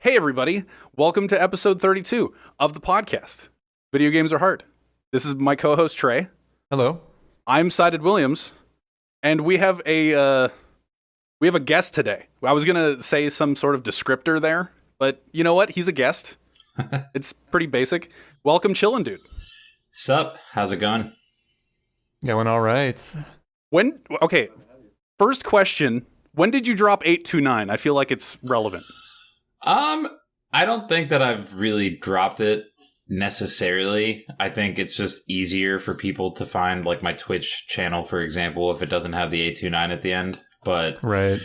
Hey everybody, welcome to episode 32 of the podcast. Video games are hard. This is my co-host Trey. Hello. I'm Sided Williams, and we have a guest today. I was gonna say some sort of descriptor there, but you know what? He's a guest. It's pretty basic. Welcome, Chillindude. Sup? How's it going? Going all right. Okay, first question. When did you drop 829? I feel like it's relevant. I don't think that I've really dropped it necessarily. I think it's just easier for people to find like my Twitch channel, for example, if it doesn't have the 829 at the end. But right.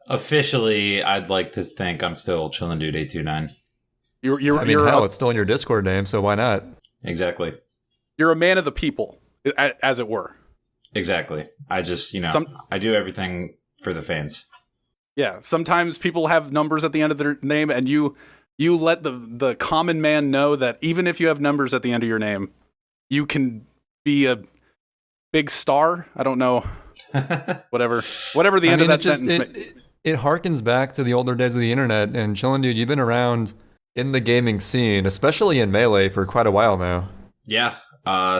Officially, I'd like to think I'm still Chillindude829. It's still in your Discord name, so why not? Exactly. You're a man of the people, as it were. Exactly. I just, I do everything for the fans. Yeah, sometimes people have numbers at the end of their name, and you let the common man know that even if you have numbers at the end of your name, you can be a big star. I don't know. Whatever the end of that sentence. It harkens back to the older days of the internet, and Chillindude, you've been around in the gaming scene, especially in Melee, for quite a while now. Yeah,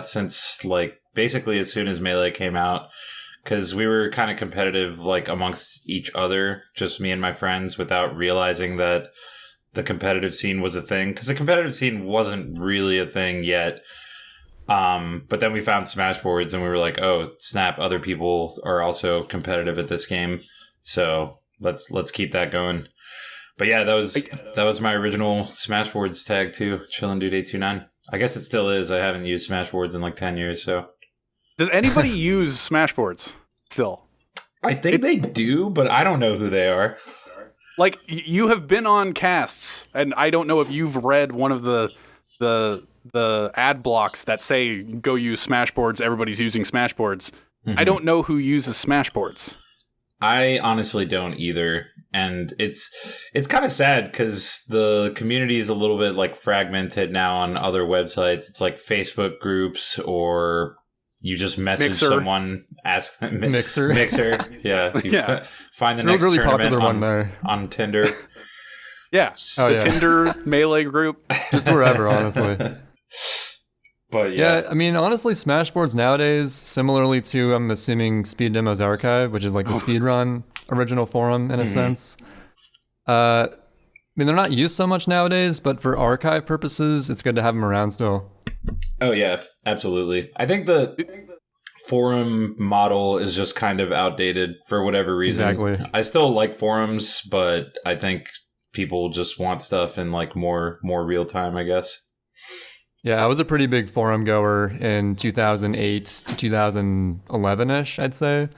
since basically as soon as Melee came out. Because we were kind of competitive, amongst each other, just me and my friends, without realizing that the competitive scene was a thing. Because the competitive scene wasn't really a thing yet. But then we found Smashboards, and we were like, "Oh, snap! Other people are also competitive at this game, so let's keep that going." But yeah, that was my original Smashboards tag too, Chillindude829. I guess it still is. I haven't used Smashboards in 10 years, so. Does anybody use Smashboards still? I think they do, but I don't know who they are. You have been on casts, and I don't know if you've read one of the ad blocks that say go use Smashboards. Everybody's using Smashboards. Mm-hmm. I don't know who uses Smashboards. I honestly don't either, and it's kind of sad because the community is a little bit fragmented now on other websites. It's like Facebook groups or. You just message Mixer. Someone, ask them. Mixer. Yeah. Yeah. Find the next really tournament popular one there. On Tinder. Yeah. Tinder, Melee group. Just wherever, honestly. But yeah. Yeah, honestly, Smashboards nowadays, similarly to, I'm assuming, Speed Demos Archive, which is the speedrun original forum in a sense. They're not used so much nowadays, but for archive purposes, it's good to have them around still. Oh yeah, absolutely. I think the forum model is just kind of outdated for whatever reason. Exactly. I still like forums, but I think people just want stuff in more real time, I guess. Yeah, I was a pretty big forum goer in 2008 to 2011-ish, I'd say.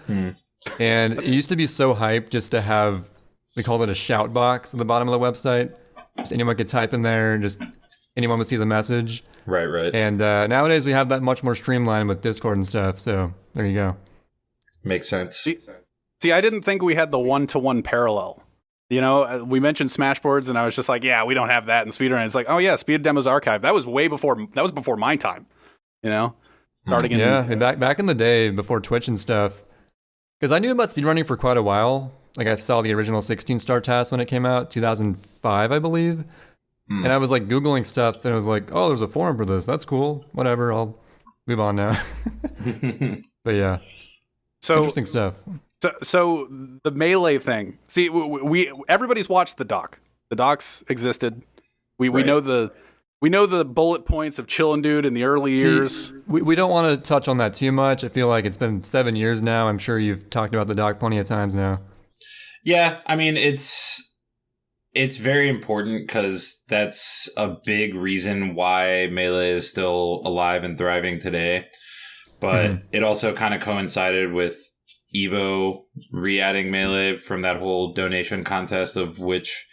And it used to be so hyped just to have, we called it a shout box at the bottom of the website. Just anyone could type in there and just anyone would see the message. Right. And nowadays we have that much more streamlined with Discord and stuff. So there you go. Makes sense. See, I didn't think we had the one-to-one parallel. We mentioned Smashboards, and I was just like, yeah, we don't have that in speedrun. It's like, oh yeah, Speed Demos Archive. That was before my time. Starting in back in the day before Twitch and stuff. Because I knew about speedrunning for quite a while. I saw the original 16-star task when it came out, 2005, I believe. And I was Googling stuff, and I was like, oh, there's a forum for this. That's cool. Whatever, I'll move on now. But yeah. So interesting stuff. So the Melee thing. See, everybody's watched the doc. The docs existed. We know the bullet points of Chillindude in the early years. We don't want to touch on that too much. I feel like it's been 7 years now. I'm sure you've talked about the doc plenty of times now. Yeah, it's very important because that's a big reason why Melee is still alive and thriving today. But it also kind of coincided with Evo re-adding Melee from that whole donation contest of which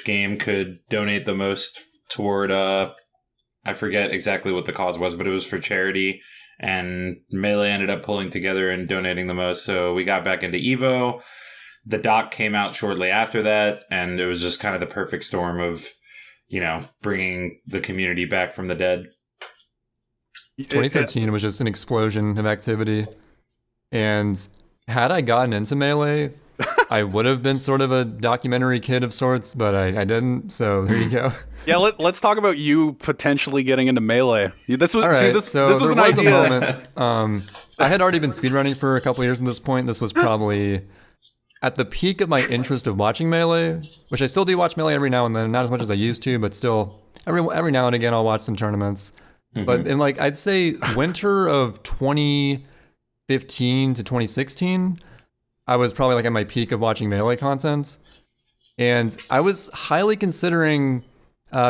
game could donate the most toward, I forget exactly what the cause was, but it was for charity. And Melee ended up pulling together and donating the most. So we got back into Evo. The doc came out shortly after that, and it was just kind of the perfect storm of, bringing the community back from the dead. 2013 was just an explosion of activity. And had I gotten into Melee, I would have been sort of a documentary kid of sorts, but I didn't. So there you go. Yeah, let's talk about you potentially getting into Melee. This was All right, this so was an there was idea. a moment. I had already been speedrunning for a couple of years at this point. This was probably at the peak of my interest of watching Melee, which I still do watch Melee every now and then, not as much as I used to, but still every now and again I'll watch some tournaments. But in like I'd say winter of 2015 to 2016, I was probably like at my peak of watching Melee content, and I was highly considering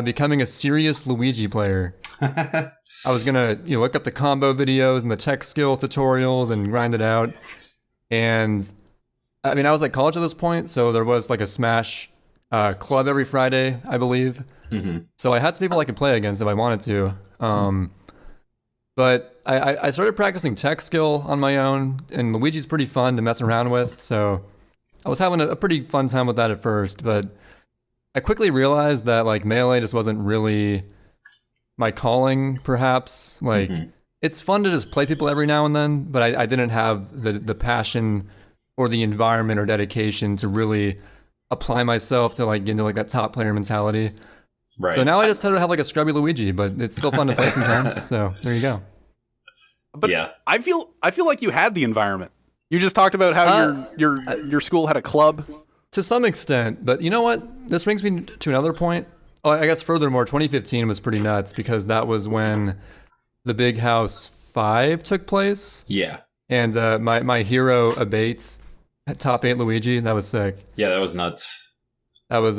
becoming a serious Luigi player. I was gonna look up the combo videos and the tech skill tutorials and grind it out. And I mean, I was at college at this point, so there was like a Smash club every Friday, I believe. So I had some people I could play against if I wanted to. But I started practicing tech skill on my own, and Luigi's pretty fun to mess around with, so I was having a pretty fun time with that at first, but I quickly realized that like Melee just wasn't really my calling, perhaps. Like, it's fun to just play people every now and then, but I didn't have the passion or the environment or dedication to really apply myself to like get into like that top player mentality. Right. So now I just tend to have like a scrubby Luigi, but it's still fun to play sometimes. So there you go. But yeah. I feel like you had the environment. You just talked about how your school had a club. To some extent, but you know what? This brings me to another point. Oh, I guess furthermore, 2015 was pretty nuts because that was when the Big House 5 took place. Yeah. And my hero Abate top 8 Luigi, that was sick. Yeah, that was nuts. That was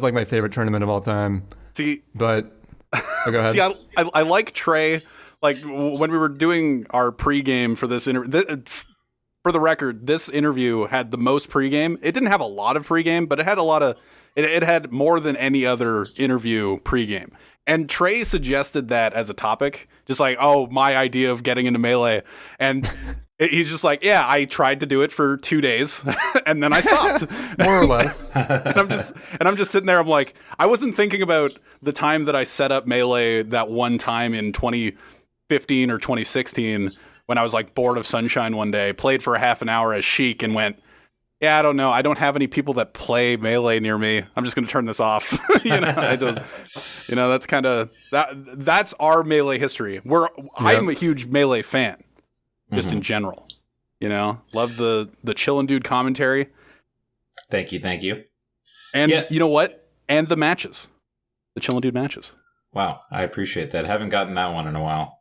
like my favorite tournament of all time. See, but go ahead. See, I like Trey. Like when we were doing our pregame for this interview. For the record, this interview had the most pregame. It didn't have a lot of pregame, but it had a lot of. It had more than any other interview pregame. And Trey suggested that as a topic, just like, oh, my idea of getting into Melee, and he's just like, yeah, I tried to do it for 2 days, and then I stopped, more or less. and I'm just sitting there. I'm like, I wasn't thinking about the time that I set up Melee that one time in 2015 or 2016 when I was like bored of Sunshine one day, played for a half an hour as Sheik, and went, yeah, I don't know. I don't have any people that play Melee near me. I'm just going to turn this off. That's kind of that's our Melee history. I'm a huge Melee fan, just in general. Love the Chillindude commentary. Thank you. And you know what? And the matches, the Chillindude matches. Wow, I appreciate that. Haven't gotten that one in a while.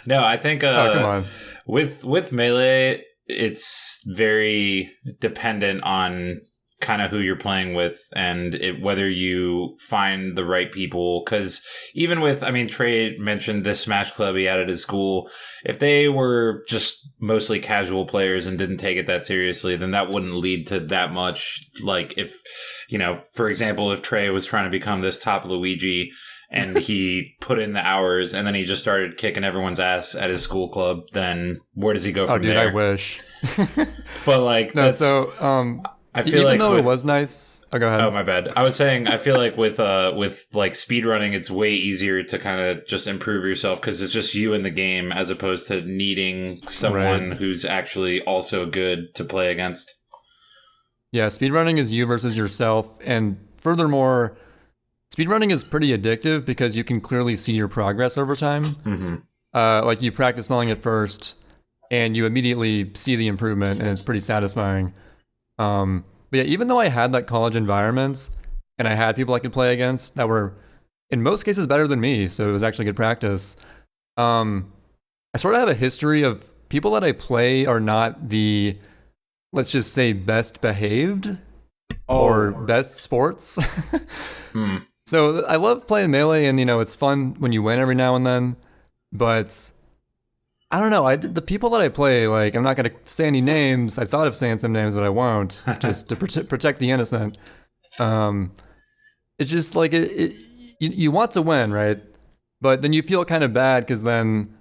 No, I think come on. With Melee, it's very dependent on kind of who you're playing with and whether you find the right people. Because even with, Trey mentioned this Smash Club he had at his school. If they were just mostly casual players and didn't take it that seriously, then that wouldn't lead to that much. Like if, for example, if Trey was trying to become this top Luigi and he put in the hours and then he just started kicking everyone's ass at his school club, then where does he go from there? I wish. But like, no, so I feel even though it was nice. Oh, go ahead. Oh, my bad. I was saying, I feel like with like speedrunning, it's way easier to kind of just improve yourself because it's just you in the game as opposed to needing someone who's actually also good to play against. Yeah, speedrunning is you versus yourself, and furthermore, speedrunning is pretty addictive because you can clearly see your progress over time. Like you practice long at first, and you immediately see the improvement, and it's pretty satisfying. But yeah, even though I had that college environment, and I had people I could play against that were, in most cases, better than me, so it was actually good practice, I sort of have a history of people that I play are not the, let's just say, best behaved or best sports. So I love playing Melee, and it's fun when you win every now and then, but I don't know. The people that I play, like, I'm not going to say any names. I thought of saying some names, but I won't, just to protect the innocent. It's just like you want to win, right? But then you feel kind of bad because then,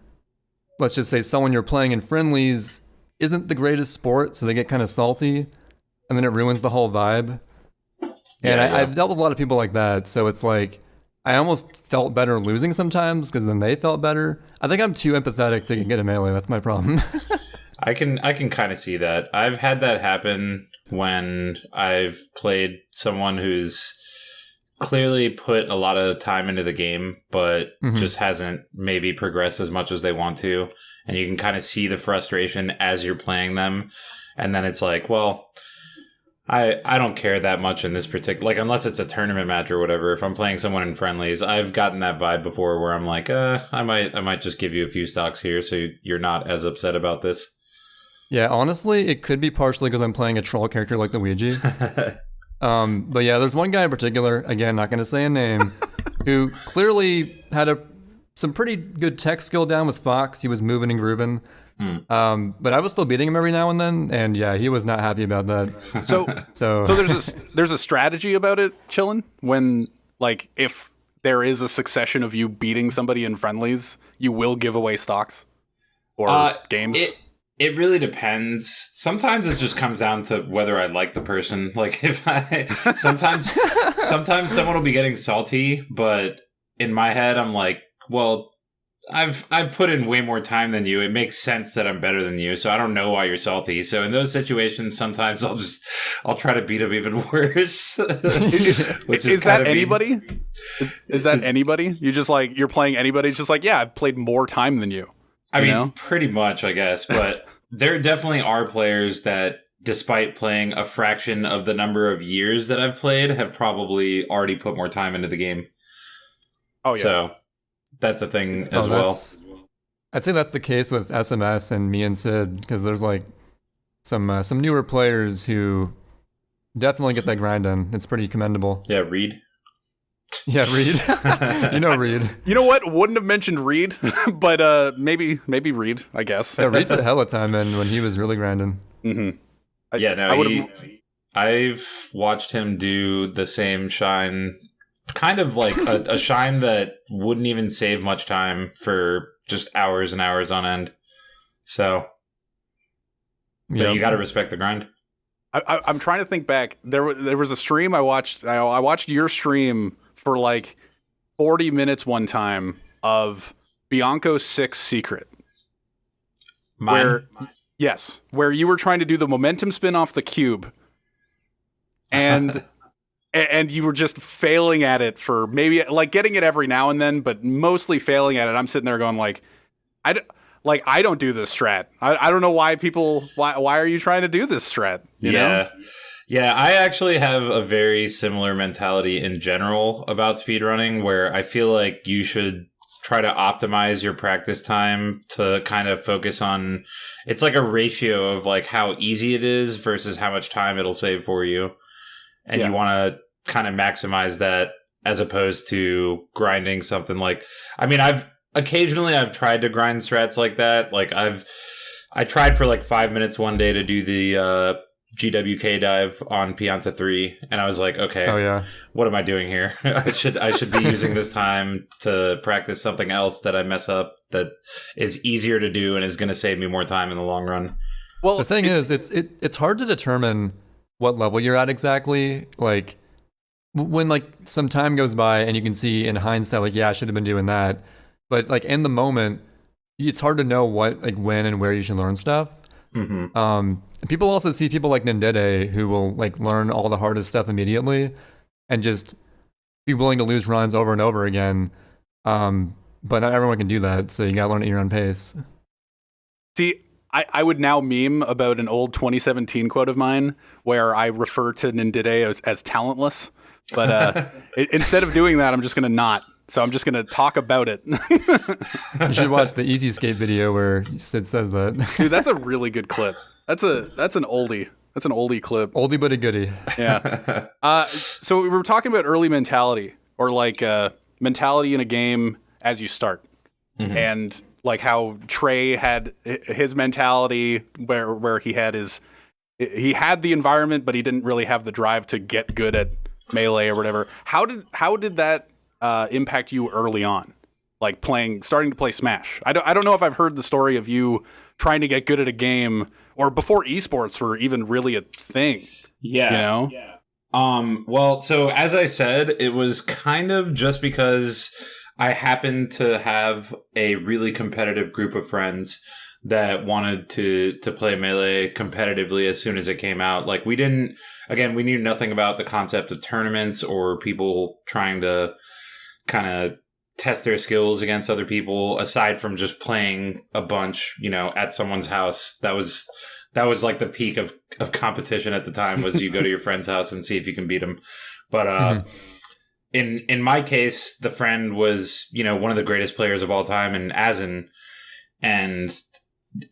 let's just say someone you're playing in friendlies isn't the greatest sport, so they get kind of salty, and then it ruins the whole vibe. And I've dealt with a lot of people like that, so it's like I almost felt better losing sometimes because then they felt better. I think I'm too empathetic to get a Melee. That's my problem. I can kind of see that. I've had that happen when I've played someone who's clearly put a lot of time into the game, but just hasn't maybe progressed as much as they want to. And you can kind of see the frustration as you're playing them. And then it's like, well, I don't care that much in this particular, like, unless it's a tournament match or whatever. If I'm playing someone in friendlies, I've gotten that vibe before where I'm like, I might just give you a few stocks here so you're not as upset about this. Yeah, honestly, it could be partially because I'm playing a troll character like Luigi. But yeah, there's one guy in particular, again, not going to say a name, who clearly had some pretty good tech skill down with Fox. He was moving and grooving. But I was still beating him every now and then, and yeah, he was not happy about that. So there's a strategy about it, Chillin, when, like, if there is a succession of you beating somebody in friendlies, you will give away stocks or games. It really depends. Sometimes it just comes down to whether I like the person. Like, if sometimes someone will be getting salty, but in my head I'm like, well, I've put in way more time than you. It makes sense that I'm better than you, so I don't know why you're salty. So in those situations, sometimes I'll try to beat them even worse. Which is that anybody? Is that anybody? You're playing anybody? It's just like, yeah, I've played more time than you. I mean, pretty much, I guess. But there definitely are players that, despite playing a fraction of the number of years that I've played, have probably already put more time into the game. Oh, yeah. So that's a thing as well. I'd say that's the case with SMS and me and Sid, because there's like some newer players who definitely get that grind in. It's pretty commendable. Yeah, Reed. Yeah, Reed. You know Reed. You know what? Wouldn't have mentioned Reed, but maybe Reed, I guess. Yeah, Reed put hella time in when he was really grinding. I've watched him do the same shine, kind of like a shine that wouldn't even save much time for just hours and hours on end. So, but you got to respect the grind. I'm trying to think back. There was a stream I watched. I watched your stream for like 40 minutes one time of Bianco 6 Secret. Mine? Where you were trying to do the momentum spin off the cube, and and you were just failing at it for maybe, like, getting it every now and then, but mostly failing at it. I'm sitting there going like, I don't do this strat. I don't know why why are you trying to do this strat? You know? Yeah, I actually have a very similar mentality in general about speedrunning, where I feel like you should try to optimize your practice time to kind of focus on, it's like a ratio of like how easy it is versus how much time it'll save for you. And you want to kind of maximize that as opposed to grinding something like, I mean, I've tried to grind strats like that. Like I tried for like 5 minutes one day to do the GWK dive on Pianta 3, and I was like, okay, what am I doing here? I should be using this time to practice something else that I mess up that is easier to do and is going to save me more time in the long run. Well, the thing is, it's hard to determine what level you're at exactly. Like, when like some time goes by and you can see in hindsight, like, yeah, I should have been doing that. But like in the moment, it's hard to know what, like, when and where you should learn stuff. People also see people like Nindede who will like learn all the hardest stuff immediately and just be willing to lose runs over and over again. But not everyone can do that, so you gotta learn at your own pace. See, I would now meme about an old 2017 quote of mine where I refer to Nindede as talentless. But instead of doing that, I'm just gonna not. So I'm just going to talk about it. You should watch the Easy Skate video where Sid says that. Dude, that's a really good clip. That's an oldie. That's an oldie clip. Oldie but a goodie. Yeah. So we were talking about early mentality, or like mentality in a game as you start. And like how Trey had his mentality where he had the environment, but he didn't really have the drive to get good at melee or whatever. How did that impact you early on, like starting to play Smash? I don't know if I've heard the story of you trying to get good at a game, or before esports were even really a thing. Yeah, you know. Yeah. Well, so as I said, it was kind of just because I happened to have a really competitive group of friends that wanted to play Melee competitively as soon as it came out. Like we knew nothing about the concept of tournaments or people trying to kind of test their skills against other people, aside from just playing a bunch, at someone's house. That was like the peak of competition at the time, was you go to your friend's house and see if you can beat them. But in my case, the friend was, one of the greatest players of all time, and Zain. And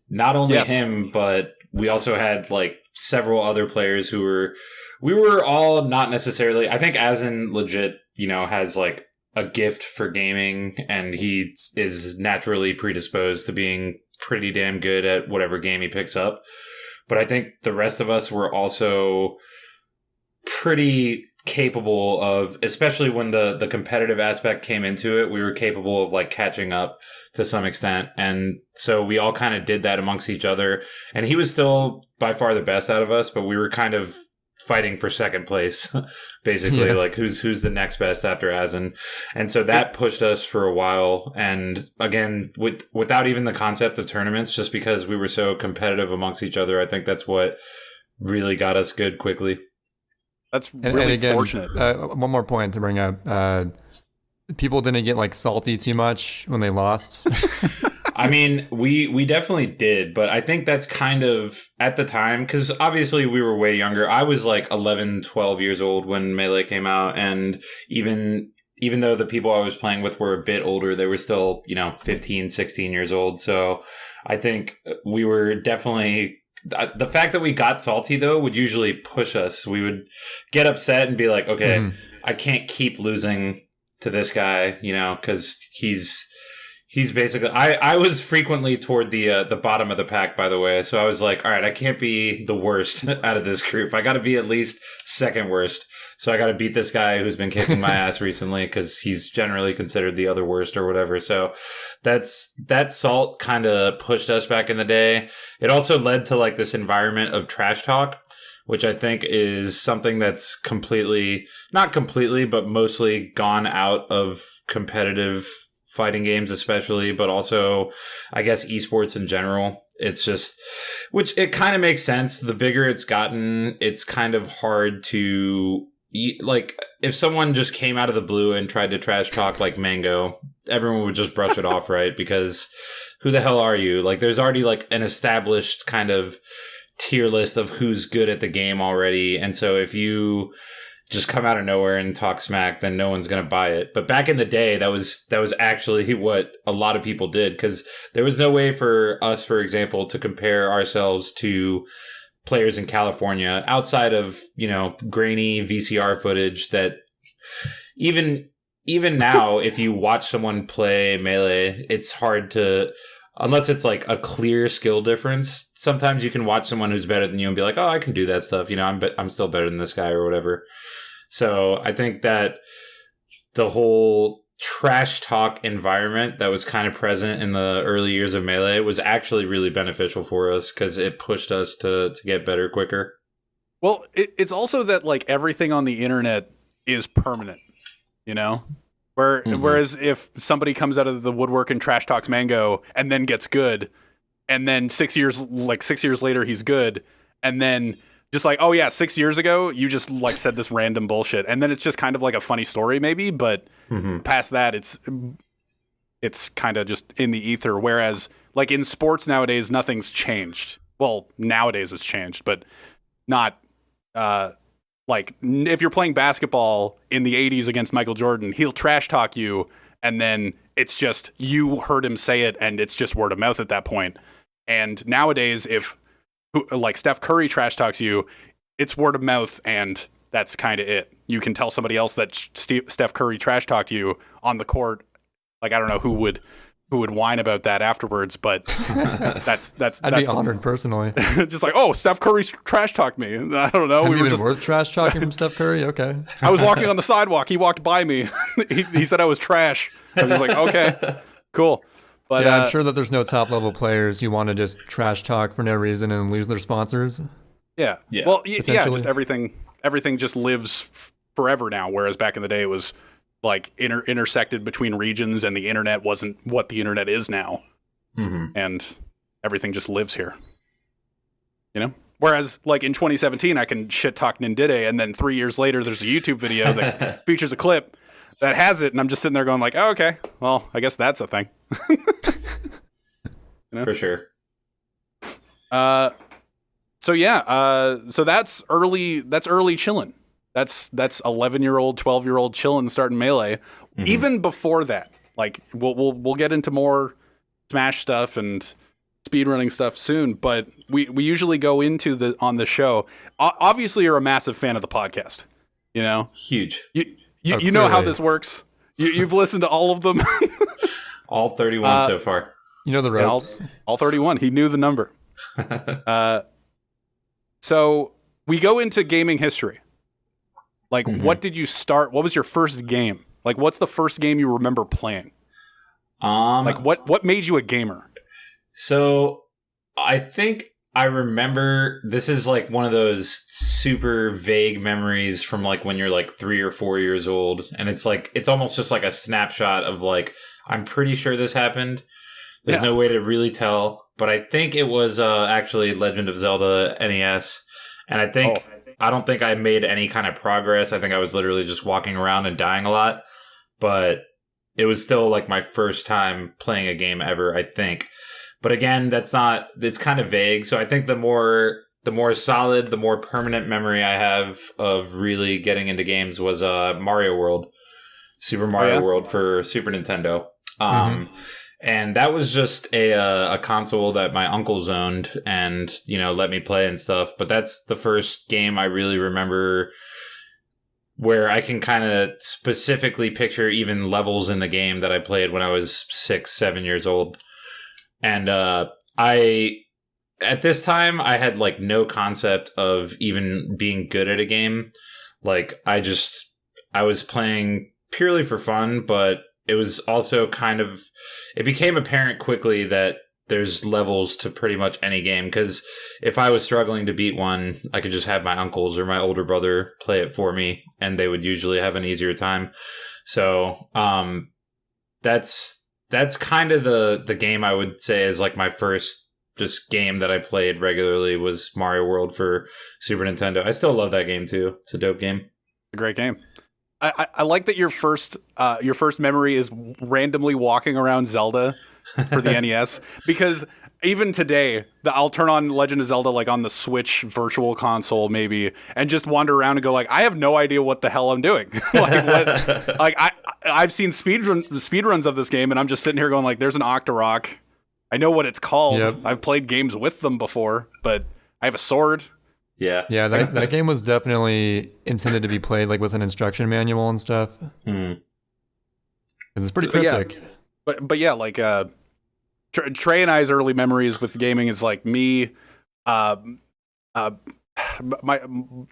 not only him, but we also had like several other players we were all not necessarily, I think Zain legit, has like a gift for gaming, and he is naturally predisposed to being pretty damn good at whatever game he picks up. But I think the rest of us were also pretty capable of, especially when the competitive aspect came into it, we were capable of like catching up to some extent. And so we all kind of did that amongst each other. And he was still by far the best out of us, but we were kind of fighting for second place, basically. Like who's the next best after Zain. And so that pushed us for a while. And again, without even the concept of tournaments, just because we were so competitive amongst each other, I think that's what really got us good quickly. That's really again, fortunate. One more point to bring up. People didn't get like salty too much when they lost. I mean, we definitely did, but I think that's kind of at the time, because obviously we were way younger. I was like 11, 12 years old when Melee came out, and even though the people I was playing with were a bit older, they were still, 15, 16 years old. So I think we were definitely... The fact that we got salty, though, would usually push us. We would get upset and be like, okay, I can't keep losing to this guy, because he's basically... I was frequently toward the bottom of the pack, by the way. So I was like, all right, I can't be the worst out of this group. I got to be at least second worst. So I got to beat this guy who's been kicking my ass recently, because he's generally considered the other worst or whatever. So that salt kind of pushed us back in the day. It also led to like this environment of trash talk, which I think is something that's not completely, but mostly gone out of competitive fighting games especially, but also I guess esports in general. It's just, which it kind of makes sense. The bigger it's gotten, it's kind of hard to... Like, if someone just came out of the blue and tried to trash talk like Mango, everyone would just brush it off, right? Because who the hell are you? Like, there's already like an established kind of tier list of who's good at the game already. And so if you just come out of nowhere and talk smack, then no one's going to buy it. But back in the day, that was actually what a lot of people did, because there was no way for us, for example, to compare ourselves to players in California outside of, grainy VCR footage that even now, if you watch someone play Melee, it's hard to, unless it's like a clear skill difference. Sometimes you can watch someone who's better than you and be like, oh, I can do that stuff. I'm still better than this guy or whatever. So I think that the whole trash talk environment that was kind of present in the early years of Melee was actually really beneficial for us, because it pushed us to get better quicker. Well, it's also that like everything on the internet is permanent, whereas if somebody comes out of the woodwork and trash talks Mango and then gets good, and then 6 years later he's good, and then just like, oh yeah, 6 years ago you just like said this random bullshit, and then it's just kind of like a funny story maybe, but past that it's kind of just in the ether. Whereas like in sports nowadays, nothing's changed. Well, nowadays it's changed, but not like if you're playing basketball in the 80s against Michael Jordan, he'll trash talk you, and then it's just you heard him say it, and it's just word of mouth at that point. And nowadays, if like Steph Curry trash talks you, it's word of mouth, and that's kind of it. You can tell somebody else that Steph Curry trash talked you on the court. Like, I don't know who would whine about that afterwards, but that's I'd be honored personally. Just like, oh, Steph Curry trash talked me. I don't know. We were just worth trash talking from Steph Curry. Okay. I was walking on the sidewalk. He walked by me. he said I was trash. I was just like, okay, cool. But yeah, I'm sure that there's no top level players who want to just trash talk for no reason and lose their sponsors. Yeah. Well, yeah, just everything just lives forever now. Whereas back in the day, it was like intersected between regions, and the internet wasn't what the internet is now. And everything just lives here. You know? Whereas, like, in 2017, I can shit talk Nindiday, and then 3 years later, there's a YouTube video that features a clip that has it, and I'm just sitting there going like, oh, okay, well, I guess that's a thing. You know? For sure. So that's early Chillin. That's 11-year-old, 12-year-old Chillin starting Melee. Mm-hmm. Even before that, like we'll get into more Smash stuff and speedrunning stuff soon, but we usually go into on the show. Obviously, you're a massive fan of the podcast. You know, huge. You know how this works. You've listened to all of them. All 31 so far. You know the ropes. All 31. He knew the number. So we go into gaming history. Like, what did you start? What was your first game? Like, what's the first game you remember playing? Like, what made you a gamer? So I think I remember, this is like one of those super vague memories from like when you're like 3 or 4 years old. And it's like, it's almost just like a snapshot of like, I'm pretty sure this happened. There's no way to really tell. But I think it was actually Legend of Zelda NES. And I don't think I made any kind of progress. I think I was literally just walking around and dying a lot. But it was still like my first time playing a game ever, I think. But again, it's kind of vague. So I think the more solid, the more permanent memory I have of really getting into games was Mario World, Super Mario World for Super Nintendo. And that was just a console that my uncles owned and, you know, let me play and stuff. But that's the first game I really remember where I can kind of specifically picture even levels in the game that I played when I was 6, 7 years old. And at this time, I had like no concept of even being good at a game. Like I was playing purely for fun, but it was also it became apparent quickly that there's levels to pretty much any game. Because if I was struggling to beat one, I could just have my uncles or my older brother play it for me, and they would usually have an easier time. So that's kind of the game I would say is like my first just game that I played regularly was Mario World for Super Nintendo. I still love that game too. It's a dope game. A great game. I like that your first memory is randomly walking around Zelda for the NES, because even today I'll turn on Legend of Zelda like on the Switch Virtual Console maybe and just wander around and go like, I have no idea what the hell I'm doing. I've seen speedruns of this game and I'm just sitting here going like, there's an Octorok. I know what it's called. Yep. I've played games with them before, but I have a sword. Yeah. Yeah, that game was definitely intended to be played like with an instruction manual and stuff. Because it's pretty cryptic. But yeah, like Trey and I's early memories with gaming is like me. The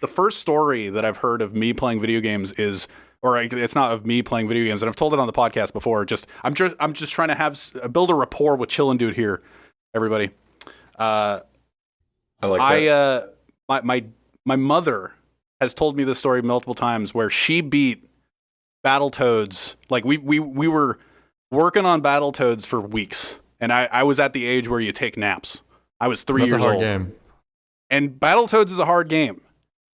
first story that I've heard of me playing video games is, or it's not of me playing video games, and I've told it on the podcast before. I'm just trying to build a rapport with Chillindude here, everybody. I like that. My mother has told me this story multiple times where she beat Battletoads. Like we were working on Battletoads for weeks, and I was at the age where you take naps. I was 3 years old. That's a hard game. And Battletoads is a hard game.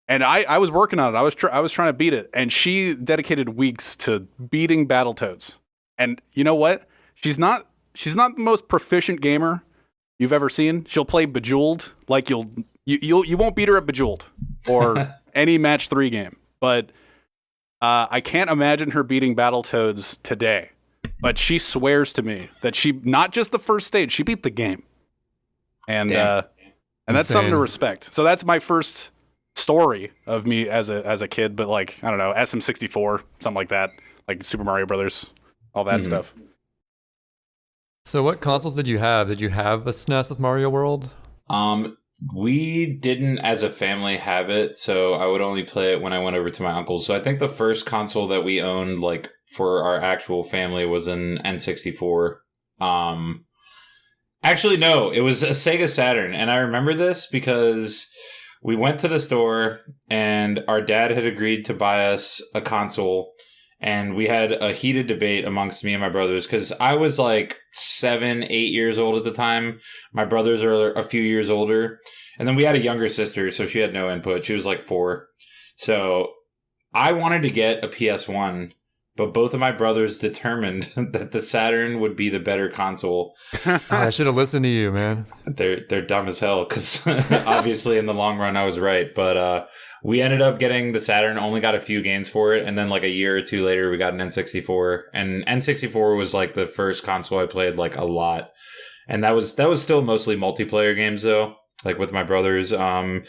And I was working on it. I was trying to beat it, and she dedicated weeks to beating Battletoads. And you know what? She's not the most proficient gamer you've ever seen. She'll play Bejeweled, like you won't beat her at Bejeweled or any match 3 game. But I can't imagine her beating Battletoads today. But she swears to me that she, not just the first stage, she beat the game. And that's something to respect. So that's my first story of me as a kid, but like, I don't know, SM64, something like that, like Super Mario Brothers, all that stuff. So what consoles did you have? Did you have a SNES with Mario World? We didn't as a family have it, so I would only play it when I went over to my uncle's. So I think the first console that we owned, like for our actual family, was an N64. Actually, no, it was a Sega Saturn, and I remember this because we went to the store and our dad had agreed to buy us a console, and we had a heated debate amongst me and my brothers because I was like 7, 8 years old at the time. My brothers are a few years older. And then we had a younger sister, so she had no input. She was like 4. So I wanted to get a PS1, but both of my brothers determined that the Saturn would be the better console. I should have listened to you, man. They're dumb as hell because obviously in the long run I was right. But we ended up getting the Saturn, only got a few games for it. And then like a year or 2 later, we got an N64. And N64 was like the first console I played like a lot. And that was still mostly multiplayer games though. Like with my brothers, GoldenEye,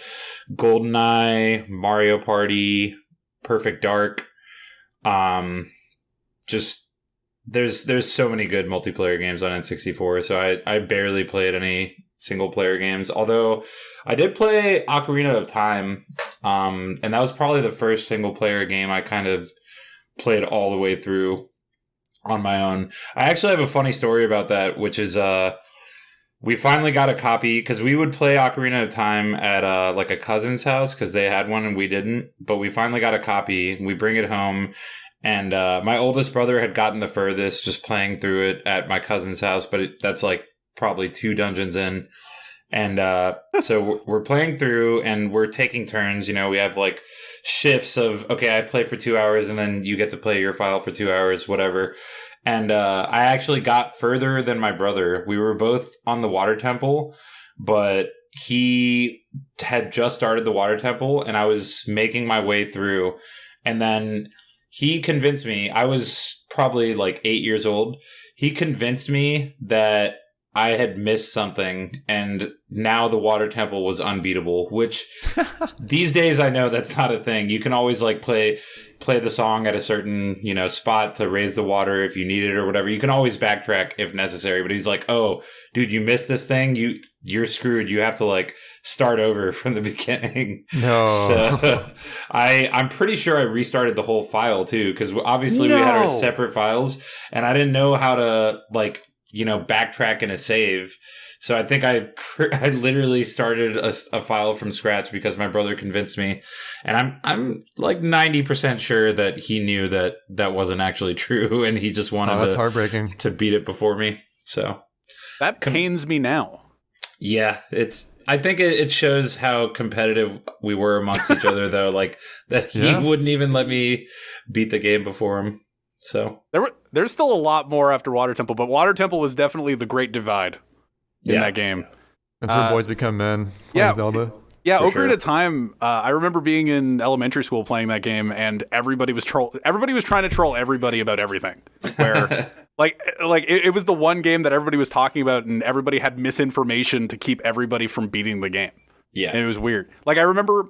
Mario Party, Perfect Dark. Just there's so many good multiplayer games on N64. So I barely played any single player games. Although I did play Ocarina of Time, and that was probably the first single player game I kind of played all the way through on my own. I actually have a funny story about that, which is we finally got a copy because we would play Ocarina of Time at like a cousin's house because they had one and we didn't. But we finally got a copy. We bring it home, and my oldest brother had gotten the furthest just playing through it at my cousin's house. But that's like probably 2 dungeons in, and so we're playing through and we're taking turns. You know, we have like shifts of okay, I play for 2 hours and then you get to play your file for 2 hours, whatever. And I actually got further than my brother. We were both on the water temple, but he had just started the water temple and I was making my way through. And then he convinced me, I was probably like 8 years old. He convinced me that I had missed something and now the water temple was unbeatable, which these days I know that's not a thing. You can always like play the song at a certain, you know, spot to raise the water if you need it or whatever. You can always backtrack if necessary, but he's like, "Oh, dude, you missed this thing. You're screwed. You have to like start over from the beginning." No. So I'm pretty sure I restarted the whole file too because obviously we had our separate files and I didn't know how to like, you know, backtrack in a save. So I think I literally started a file from scratch because my brother convinced me, and I'm like 90% sure that he knew that wasn't actually true, and he just wanted that's heartbreaking to beat it before me. So that pains me now. Yeah, I think it shows how competitive we were amongst each other, though. Like that he wouldn't even let me beat the game before him. So there's still a lot more after Water Temple, but Water Temple was definitely the great divide in that game. That's where boys become men. Zelda. Yeah, Ocarina of Time. I remember being in elementary school playing that game, and everybody was trying to troll everybody about everything. Where like it was the one game that everybody was talking about, and everybody had misinformation to keep everybody from beating the game. Yeah, and it was weird. Like I remember,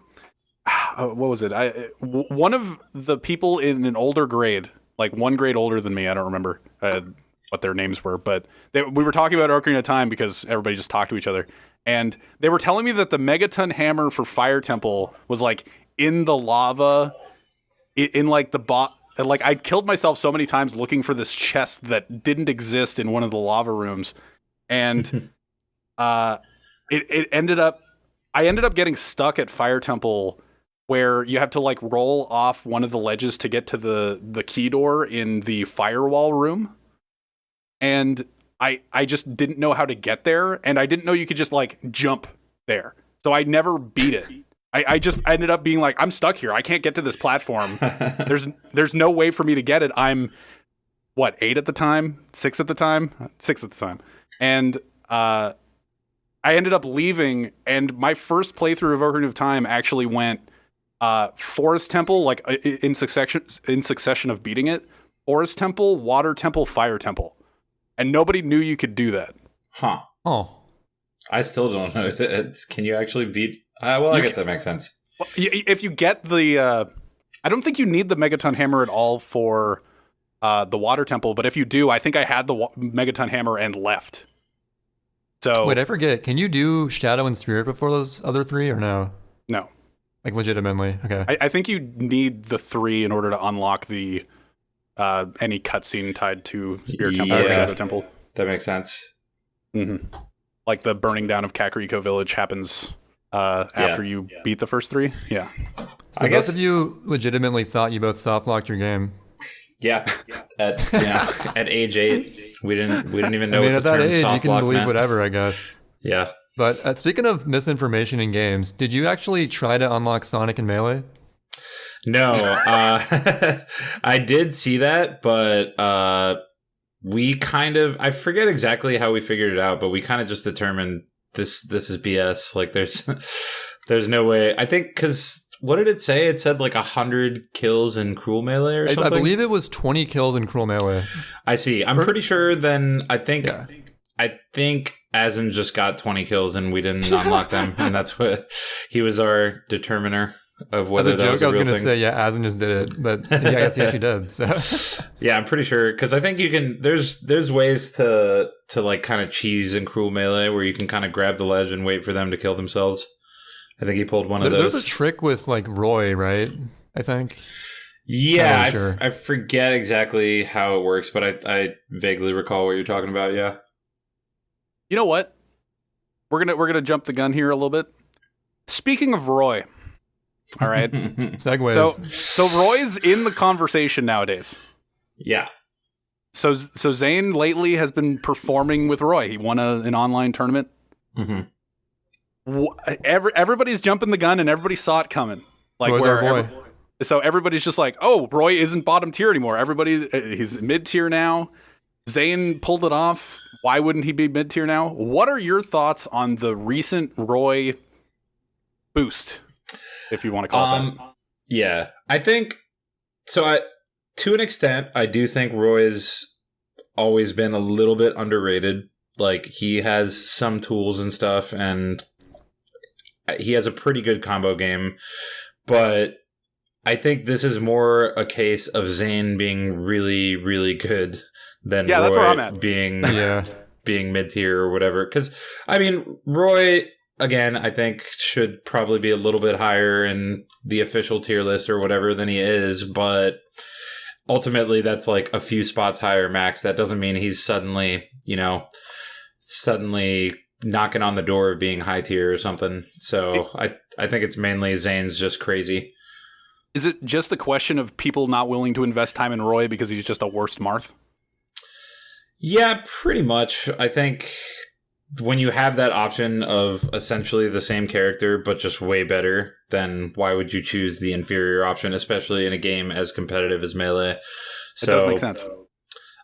what was it? One of the people in an older grade, like 1 grade older than me, I don't remember what their names were, but we were talking about Ocarina of Time because everybody just talked to each other. And they were telling me that the Megaton Hammer for Fire Temple was like in the lava, in like the like I killed myself so many times looking for this chest that didn't exist in one of the lava rooms. And I ended up getting stuck at Fire Temple where you have to like roll off one of the ledges to get to the key door in the firewall room. And I just didn't know how to get there, and I didn't know you could just like jump there. So I never beat it. I just ended up being like, I'm stuck here. I can't get to this platform. There's no way for me to get it. I'm 8 at the time? 6 at the time? 6 at the time. And I ended up leaving, and my first playthrough of Ocarina of Time actually went Forest Temple, like in succession of beating it. Forest Temple, Water Temple, Fire Temple. And nobody knew you could do that. Huh. Oh. I still don't know. Can you actually beat... I guess that makes sense. If you get the... I don't think you need the Megaton Hammer at all for the Water Temple, but if you do, I think I had the Megaton Hammer and left. So wait, I forget. Can you do Shadow and Spirit before those other 3 or no? No. Like legitimately? Okay. I think you need the 3 in order to unlock the... any cutscene tied to Spirit Temple or Shadow Temple. That makes sense. Mm-hmm. Like the burning down of Kakariko Village happens after you beat the first 3. Yeah. So both of you legitimately thought you both soft-locked your game. Yeah, at age 8, we didn't even know. I mean, what at the that term age, you soft can lock believe meant. whatever, I guess. Yeah. But speaking of misinformation in games, did you actually try to unlock Sonic in Melee? No, I did see that, but we kind of, I forget exactly how we figured it out, but we kind of just determined this is BS. Like there's no way. I think because what did it say? It said like 100 kills in Cruel Melee or something. I believe it was 20 kills in Cruel Melee. I see. I'm pretty sure then I think Azen just got 20 kills and we didn't unlock them. And that's what he was our determiner of whether As a that joke, was a I was real going to thing. say, yeah, Azen just did it. But yeah, I guess he actually did. So Yeah, I'm pretty sure. Because I think you can, there's ways to like kind of cheese in Cruel Melee where you can kind of grab the ledge and wait for them to kill themselves. I think he pulled one of those. There's a trick with like Roy, right? I think. Yeah, sure. I forget exactly how it works, but I vaguely recall what you're talking about. Yeah. You know what? We're gonna jump the gun here a little bit. Speaking of Roy, all right. Segues. So Roy's in the conversation nowadays. Yeah. So Zain lately has been performing with Roy. He won an online tournament. Mm-hmm. Everybody's jumping the gun and everybody saw it coming. Like Roy's our boy. So everybody's just like, oh, Roy isn't bottom tier anymore. He's mid tier now. Zain pulled it off. Why wouldn't he be mid tier now? What are your thoughts on the recent Roy boost, if you want to call it that? Yeah, I think so. To an extent, I do think Roy's always been a little bit underrated. Like he has some tools and stuff, and he has a pretty good combo game, but I think this is more a case of Zain being really, really good than Roy that's where I'm at. being mid tier or whatever. Because I mean, Roy again, I think should probably be a little bit higher in the official tier list or whatever than he is, but ultimately that's like a few spots higher max. That doesn't mean he's suddenly knocking on the door of being high tier or something. So I think it's mainly Zane's just crazy. Is it just a question of people not willing to invest time in Roy because he's just a worst Marth? Yeah, pretty much. I think when you have that option of essentially the same character but just way better, then why would you choose the inferior option, especially in a game as competitive as Melee? It does make sense.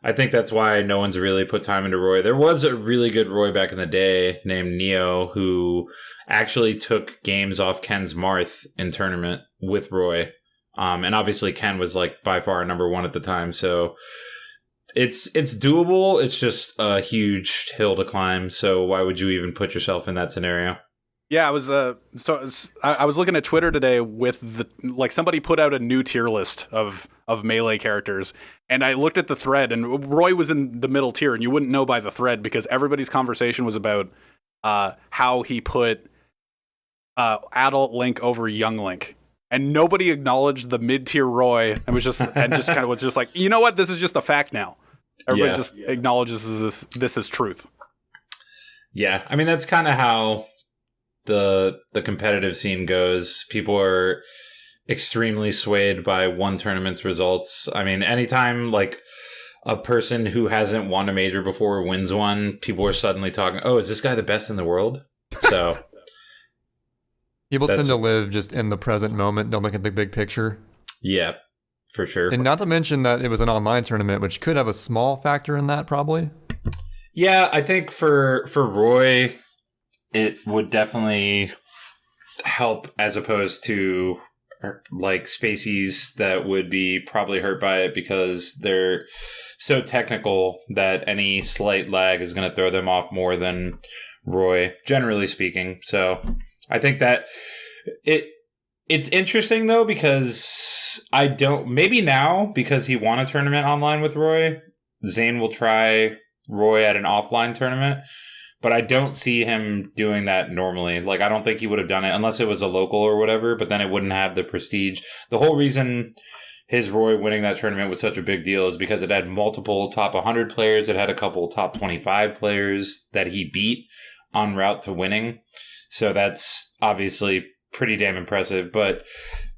I think that's why no one's really put time into Roy. There was a really good Roy back in the day named Neo who actually took games off Ken's Marth in tournament with Roy. And obviously Ken was like by far number one at the time. So it's doable. It's just a huge hill to climb. So why would you even put yourself in that scenario? Yeah, I was I was looking at Twitter today with somebody put out a new tier list of Melee characters, and I looked at the thread, and Roy was in the middle tier, and you wouldn't know by the thread because everybody's conversation was about how he put adult Link over young Link, and nobody acknowledged the mid tier Roy, and was just kind of was just like, you know what, this is just a fact now. Everybody just acknowledges this is truth. Yeah, I mean that's kind of how the competitive scene goes. People are extremely swayed by one tournament's results. I mean, anytime like a person who hasn't won a major before wins one, people are suddenly talking, oh, is this guy the best in the world? So people tend to live just in the present moment, don't look at the big picture. Yeah, for sure. And not to mention that it was an online tournament, which could have a small factor in that probably. Yeah, I think for Roy, it would definitely help as opposed to like Spaceys that would be probably hurt by it because they're so technical that any slight lag is going to throw them off more than Roy, generally speaking. So I think that it's interesting though because maybe now because he won a tournament online with Roy, Zain will try Roy at an offline tournament. But I don't see him doing that normally. Like, I don't think he would have done it unless it was a local or whatever, but then it wouldn't have the prestige. The whole reason his Roy winning that tournament was such a big deal is because it had multiple top 100 players. It had a couple top 25 players that he beat en route to winning. So that's obviously pretty damn impressive. But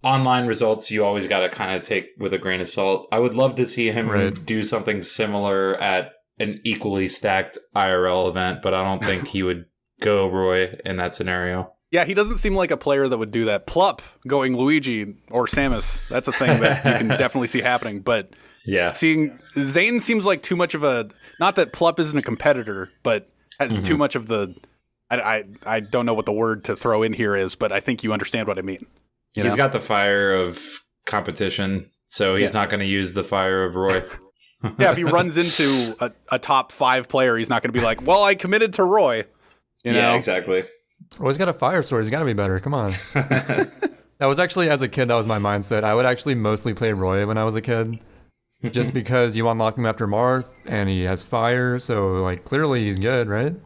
online results you always got to kind of take with a grain of salt. I would love to see him do something similar at an equally stacked IRL event, but I don't think he would go Roy in that scenario. Yeah, he doesn't seem like a player that would do that. Plup going Luigi or Samus, that's a thing that you can definitely see happening. But yeah, seeing Zain seems like too much of a, not that Plup isn't a competitor, but has too much of the, I don't know what the word to throw in here is, but I think you understand what I mean. He's got the fire of competition, so he's not going to use the fire of Roy. Yeah, if he runs into a top 5 player, he's not going to be like, well, I committed to Roy. You know? Yeah, exactly. Roy's got a fire sword. He's got to be better. Come on. That was actually, as a kid, that was my mindset. I would actually mostly play Roy when I was a kid, just because you unlock him after Marth, and he has fire, so like clearly he's good, right?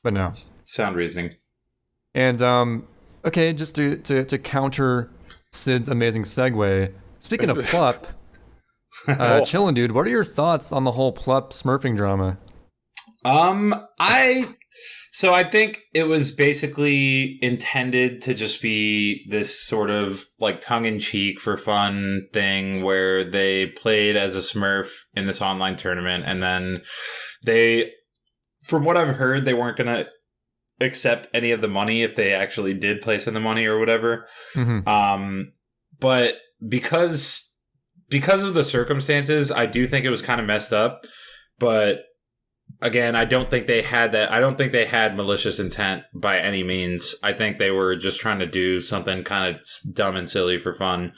But no. Sound reasoning. And okay, just to counter Sid's amazing segue. Speaking of Plup, Chillindude, what are your thoughts on the whole Plup smurfing drama? I think it was basically intended to just be this sort of like tongue-in-cheek for fun thing where they played as a Smurf in this online tournament, and then they, from what I've heard, they weren't going to accept any of the money if they actually did place in the money or whatever. But because of the circumstances, I do think it was kind of messed up. But again, I don't think they had that. I don't think they had malicious intent by any means. I think they were just trying to do something kind of dumb and silly for fun.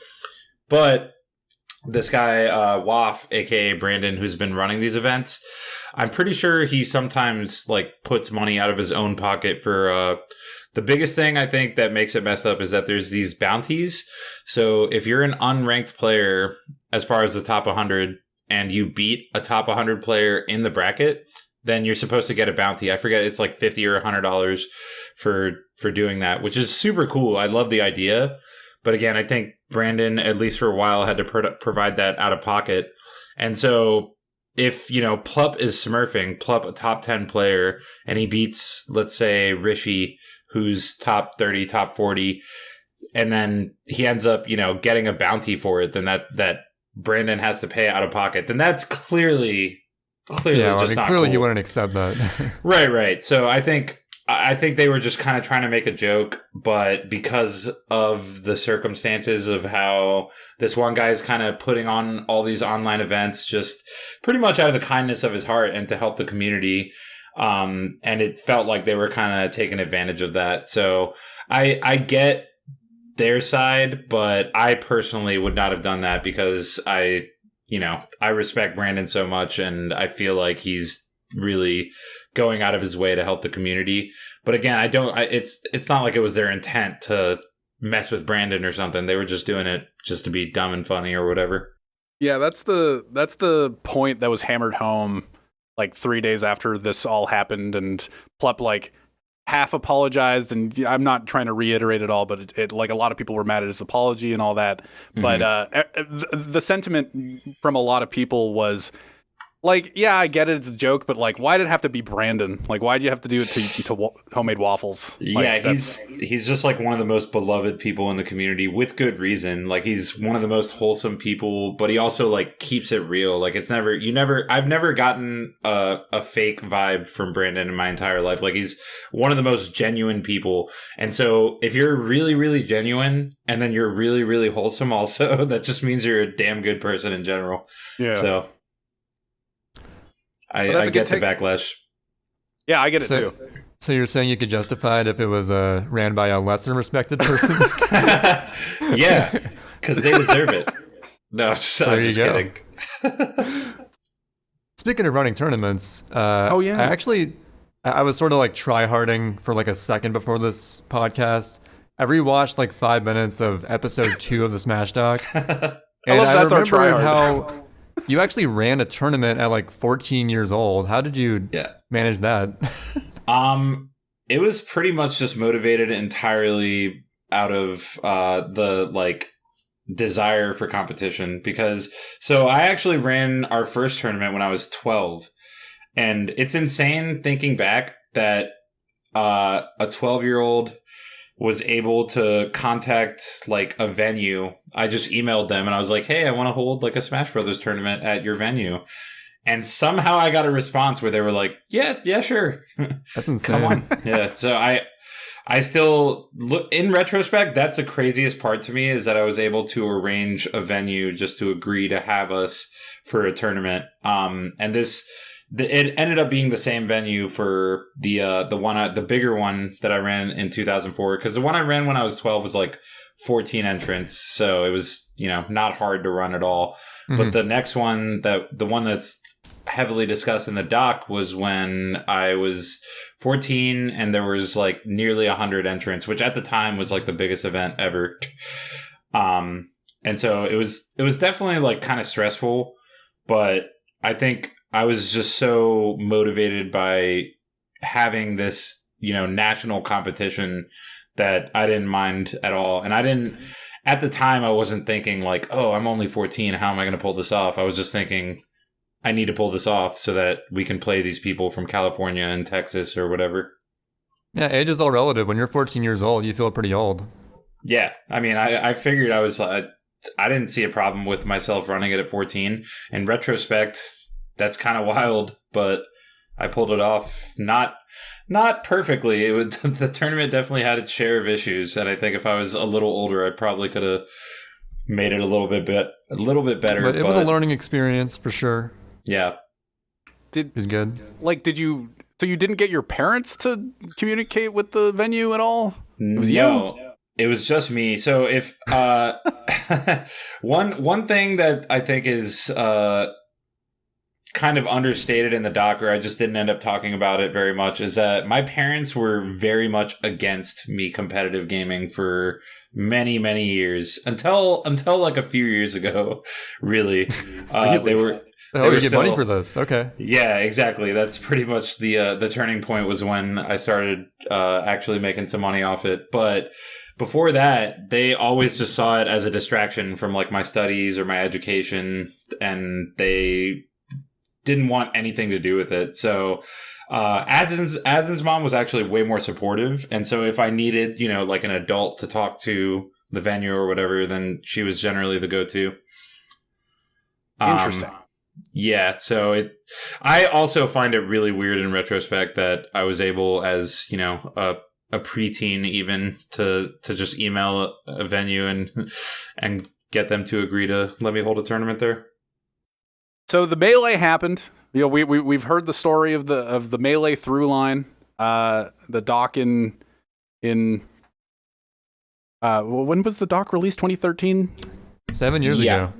But this guy, Waff, aka Brandon, who's been running these events, I'm pretty sure he sometimes like puts money out of his own pocket for the biggest thing I think that makes it messed up is that there's these bounties. So if you're an unranked player as far as the top 100 and you beat a top 100 player in the bracket, then you're supposed to get a bounty. I forget, it's like $50 or $100 for doing that, which is super cool. I love the idea. But again, I think Brandon, at least for a while, had to provide that out of pocket. And so if, Plup is smurfing, Plup, a top 10 player, and he beats, let's say, Rishi, who's top 30, top 40, and then he ends up, getting a bounty for it, then that Brandon has to pay out of pocket, then that's clearly yeah, just not clearly cool. He wouldn't accept that. Right. So I think they were just kind of trying to make a joke, but because of the circumstances of how this one guy is kind of putting on all these online events, just pretty much out of the kindness of his heart and to help the community, and it felt like they were kind of taking advantage of that. So I get their side, but I personally would not have done that because I respect Brandon so much, and I feel like he's really going out of his way to help the community. But again, it's not like it was their intent to mess with Brandon or something. They were just doing it just to be dumb and funny or whatever. Yeah, that's the point that was hammered home like 3 days after this all happened, and Plup like half apologized, and I'm not trying to reiterate it all, but it like a lot of people were mad at his apology and all that. But the sentiment from a lot of people was like, yeah, I get it, it's a joke, but like, why did it have to be Brandon? Like, why'd you have to do it to homemade waffles? Like, yeah, he's just like one of the most beloved people in the community with good reason. Like, he's one of the most wholesome people, but he also like keeps it real. Like, I've never gotten a fake vibe from Brandon in my entire life. Like, he's one of the most genuine people. And so if you're really, really genuine and then you're really, really wholesome also, that just means you're a damn good person in general. Yeah. So I get the backlash. Yeah, I get it too. So you're saying you could justify it if it was ran by a lesser respected person? Yeah, because they deserve it. No, I'm just kidding. Speaking of running tournaments, oh yeah, I was sort of like try-harding for like a second before this podcast. I rewatched like 5 minutes of episode 2 of the Smash Doc. And I remembered how you actually ran a tournament at like 14 years old. How did you manage that? It was pretty much just motivated entirely out of the like desire for competition, because I actually ran our first tournament when I was 12, and it's insane thinking back that a 12-year-old was able to contact like a venue. I just emailed them and I was like, hey, I want to hold like a Smash Brothers tournament at your venue. And somehow I got a response where they were like, yeah, sure. That's insane. Come on. Yeah. So I still look in retrospect, that's the craziest part to me, is that I was able to arrange a venue just to agree to have us for a tournament. And it ended up being the same venue for the bigger one that I ran in 2004. Cause the one I ran when I was 12 was like 14 entrants. So it was, not hard to run at all. Mm-hmm. But the next one, the one that's heavily discussed in the doc, was when I was 14 and there was like nearly 100 entrants, which at the time was like the biggest event ever. And so it was definitely like kind of stressful, but I think I was just so motivated by having this, national competition that I didn't mind at all. And at the time I wasn't thinking like, oh, I'm only 14. How am I going to pull this off? I was just thinking, I need to pull this off so that we can play these people from California and Texas or whatever. Yeah, age is all relative. When you're 14 years old, you feel pretty old. Yeah, I mean, I figured I didn't see a problem with myself running it at 14. In retrospect, that's kind of wild, but I pulled it off. Not perfectly. The tournament definitely had its share of issues, and I think if I was a little older, I probably could have made it a little bit better. But it was a learning experience for sure. Yeah. It was good. So you didn't get your parents to communicate with the venue at all? It was you? It was just me. So if one thing that I think is kind of understated in the doc, or I just didn't end up talking about it very much, is that my parents were very much against me competitive gaming for many, many years until like a few years ago. Really, they were. Oh, you get money for this? Okay. Yeah, exactly. That's pretty much the turning point, was when I started actually making some money off it. But before that, they always just saw it as a distraction from like my studies or my education, and they didn't want anything to do with it. So Azin's mom was actually way more supportive, and so if I needed, like an adult to talk to the venue or whatever, then she was generally the go-to. Interesting. Yeah, so I also find it really weird in retrospect that I was able, as a preteen even, to just email a venue and get them to agree to let me hold a tournament there. So the melee happened. We've heard the story of the melee through line. The doc in when was the doc released? 2013. 7 years ago.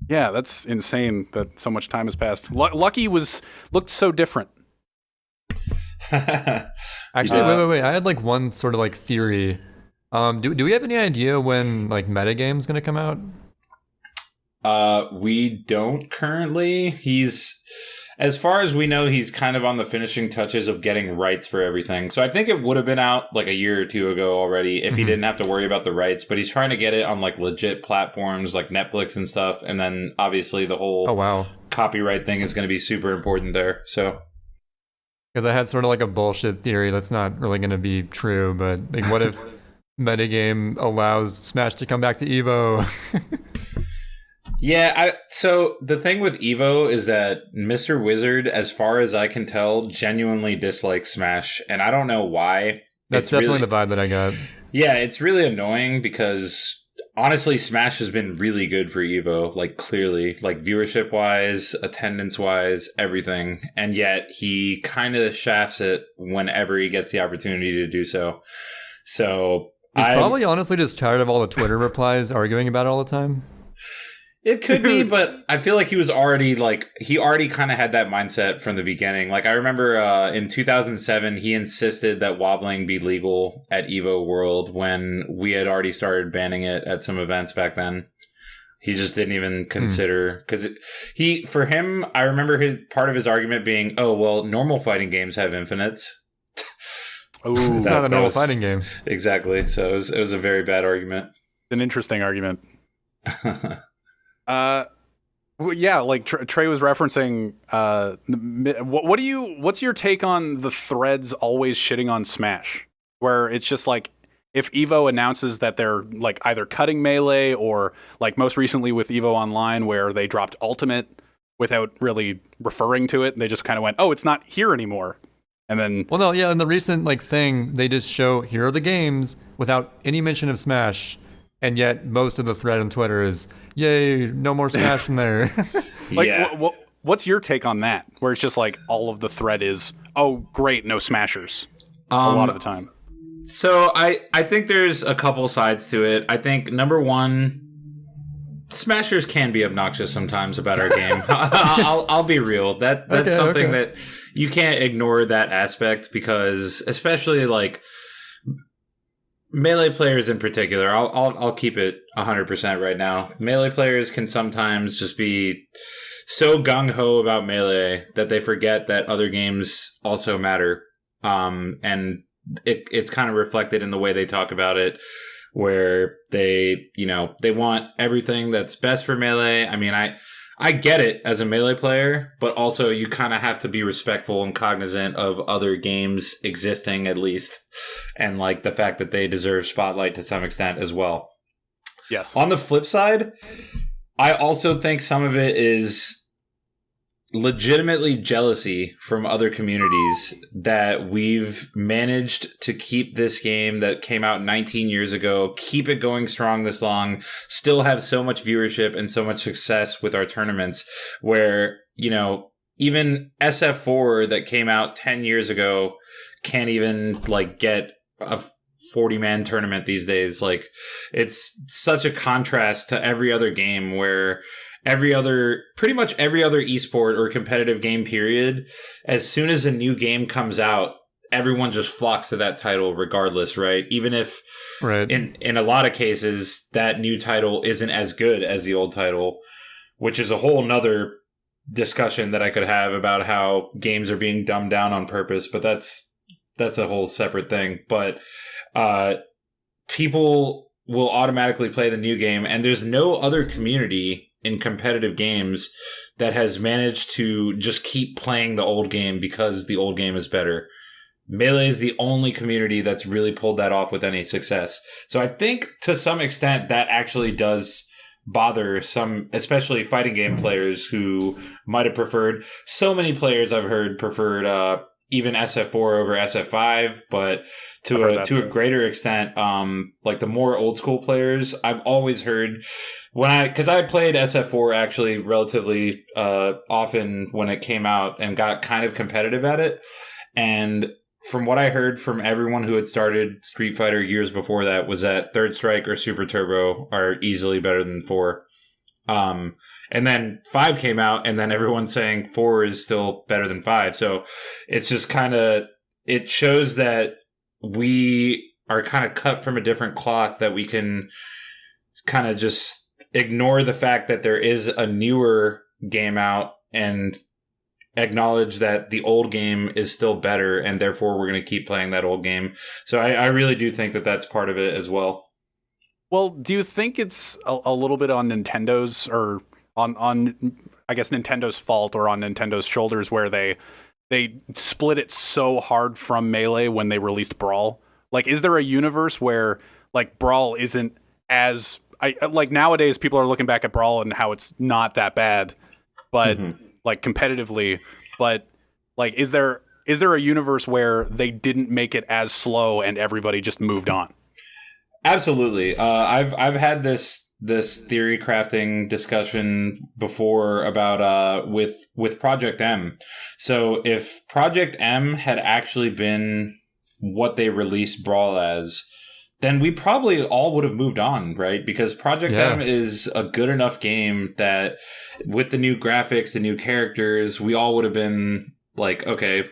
Yeah, that's insane that so much time has passed. Lucky looked so different. Actually, wait. I had like one sort of like theory. Do we have any idea when like metagame's gonna come out? We don't currently. As far as we know, he's kind of on the finishing touches of getting rights for everything. So I think it would have been out like a year or two ago already if he didn't have to worry about the rights. But he's trying to get it on like legit platforms like Netflix and stuff. And then obviously the whole copyright thing is going to be super important there. So, because I had sort of like a bullshit theory that's not really going to be true. But like, what if metagame allows Smash to come back to Evo? Yeah, so the thing with Evo is that Mr. Wizard, as far as I can tell, genuinely dislikes Smash, and I don't know why. That's definitely the vibe that I got. Yeah, it's really annoying because, honestly, Smash has been really good for Evo, like, clearly. Like, viewership-wise, attendance-wise, everything. And yet, he kind of shafts it whenever he gets the opportunity to do so. So, he's probably honestly just tired of all the Twitter replies arguing about it all the time. It could be, but I feel like he already kind of had that mindset from the beginning. Like, I remember in 2007, he insisted that wobbling be legal at Evo World when we had already started banning it at some events back then. He just didn't even consider, because for him, I remember part of his argument being, oh, well, normal fighting games have infinites. Oh, it's not a normal fighting game. Exactly. So it was a very bad argument. An interesting argument. Yeah, like Trey was referencing. What's your take on the threads always shitting on Smash, where it's just like if Evo announces that they're like either cutting Melee or like most recently with Evo Online where they dropped Ultimate without really referring to it, they just kind of went, oh, it's not here anymore. And then, well, no, yeah, in the recent like thing, they just show here are the games without any mention of Smash, and yet most of the thread on Twitter is, "Yay, no more Smash in there." like, Yeah. what's your take on that? Where it's just like all of the thread is, oh, great, no Smashers a Um, lot of the time. So I think there's a couple sides to it. I think number one, Smashers can be obnoxious sometimes about our game. I'll be real. That's Okay, something okay. that you can't ignore that aspect because especially like Melee players in particular, I'll keep it 100% right now. Melee players can sometimes just be so gung ho about Melee that they forget that other games also matter. And it's kind of reflected in the way they talk about it, where they want everything that's best for Melee. I mean, I get it as a Melee player, but also you kind of have to be respectful and cognizant of other games existing at least, and like the fact that they deserve spotlight to some extent as well. Yes. On the flip side, I also think some of it is legitimately jealousy from other communities that we've managed to keep this game that came out 19 years ago, keep it going strong this long, still have so much viewership and so much success with our tournaments where, even SF4 that came out 10 years ago can't even like get a 40-man tournament these days. Like, it's such a contrast to every other game where pretty much every other esport or competitive game period, as soon as a new game comes out, everyone just flocks to that title regardless, right? Even if Right. in a lot of cases that new title isn't as good as the old title, which is a whole nother discussion that I could have about how games are being dumbed down on purpose, but that's a whole separate thing. But people will automatically play the new game, and there's no other community in competitive games that has managed to just keep playing the old game because the old game is better. Melee is the only community that's really pulled that off with any success. So I think to some extent that actually does bother some, especially fighting game players who might have preferred. So many players I've heard preferred even SF4 over SF5, but to a greater extent, like the more old school players, I've always heard because I played SF4 actually relatively often when it came out and got kind of competitive at it. And from what I heard from everyone who had started Street Fighter years before that was that Third Strike or Super Turbo are easily better than 4. And then 5 came out, and then everyone's saying 4 is still better than 5. So it's just kind of, it shows that we are kind of cut from a different cloth, that we can kind of just ignore the fact that there is a newer game out and acknowledge that the old game is still better, and therefore we're going to keep playing that old game. So I really do think that that's part of it as well. Well, do you think it's a little bit on Nintendo's or on I guess Nintendo's fault or on Nintendo's shoulders where they split it so hard from Melee when they released Brawl? Like, is there a universe where like Brawl isn't as like nowadays people are looking back at Brawl and how it's not that bad, but like competitively, but like is there a universe where they didn't make it as slow and everybody just moved on? Absolutely. I've had this theory crafting discussion before about with Project M. So if Project M had actually been what they released Brawl as, then we probably all would have moved on, right? Because Project M is a good enough game that with the new graphics, the new characters, we all would have been like, okay,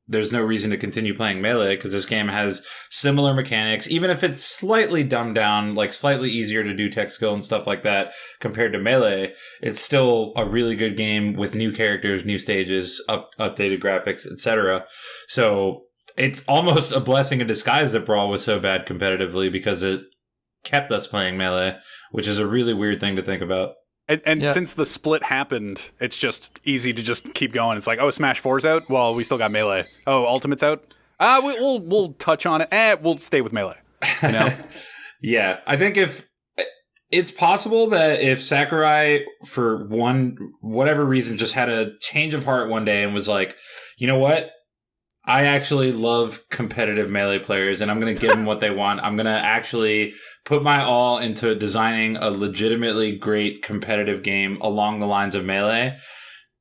there's no reason to continue playing Melee because this game has similar mechanics, even if it's slightly dumbed down, like slightly easier to do tech skill and stuff like that compared to Melee. It's still a really good game with new characters, new stages, updated graphics, etc. So it's almost a blessing in disguise that Brawl was so bad competitively because it kept us playing Melee, which is a really weird thing to think about. And since the split happened, it's just easy to just keep going. It's like, oh, Smash 4's out? Well, we still got Melee. Oh, Ultimate's out? We'll touch on it. We'll stay with Melee. You know? Yeah, I think if it's possible that if Sakurai, for whatever reason, just had a change of heart one day and was like, you know what? I actually love competitive Melee players, and I'm going to give them what they want. I'm going to actually put my all into designing a legitimately great competitive game along the lines of Melee.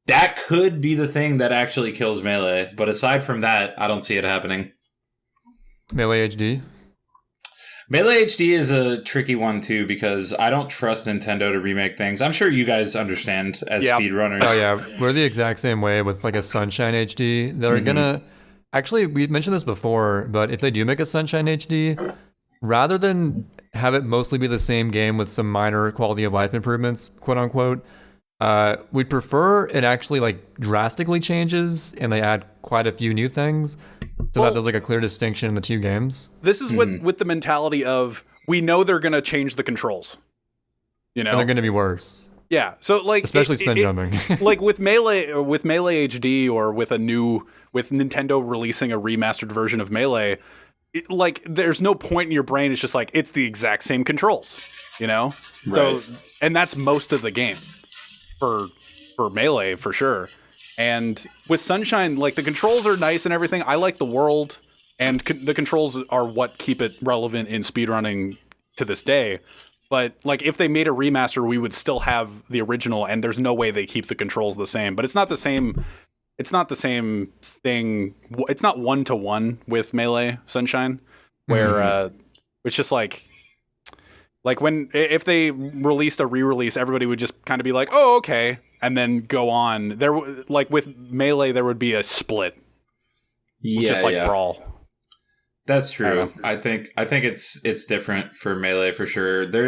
That could be the thing that actually kills Melee. But aside from that, I don't see it happening. Melee HD? Melee HD is a tricky one, too, because I don't trust Nintendo to remake things. I'm sure you guys understand as speedrunners. Oh, yeah. We're the exact same way with like a Sunshine HD. They're going to... Actually, we mentioned this before, but if they do make a Sunshine HD, rather than have it mostly be the same game with some minor quality of life improvements, quote unquote, we'd prefer it actually like drastically changes and they add quite a few new things so that there's like a clear distinction in the two games. This is with the mentality of, we know they're going to change the controls. You know? And they're going to be worse. Yeah, so like especially spin jumping. Like with Melee HD or with Nintendo releasing a remastered version of Melee, like there's no point in your brain. It's just like it's the exact same controls, you know. Right. So, and that's most of the game for Melee for sure. And with Sunshine, like the controls are nice and everything. I like the world, and the controls are what keep it relevant in speedrunning to this day. But like if they made a remaster, we would still have the original, and there's no way they keep the controls the same. But it's not the same. It's not the same thing. It's not 1-to-1 with Melee Sunshine, where it's just like if they released a re-release, everybody would just kind of be like, "Oh, okay," and then go on. There, like with Melee, there would be a split, just like Brawl. That's true. I think it's different for Melee for sure. There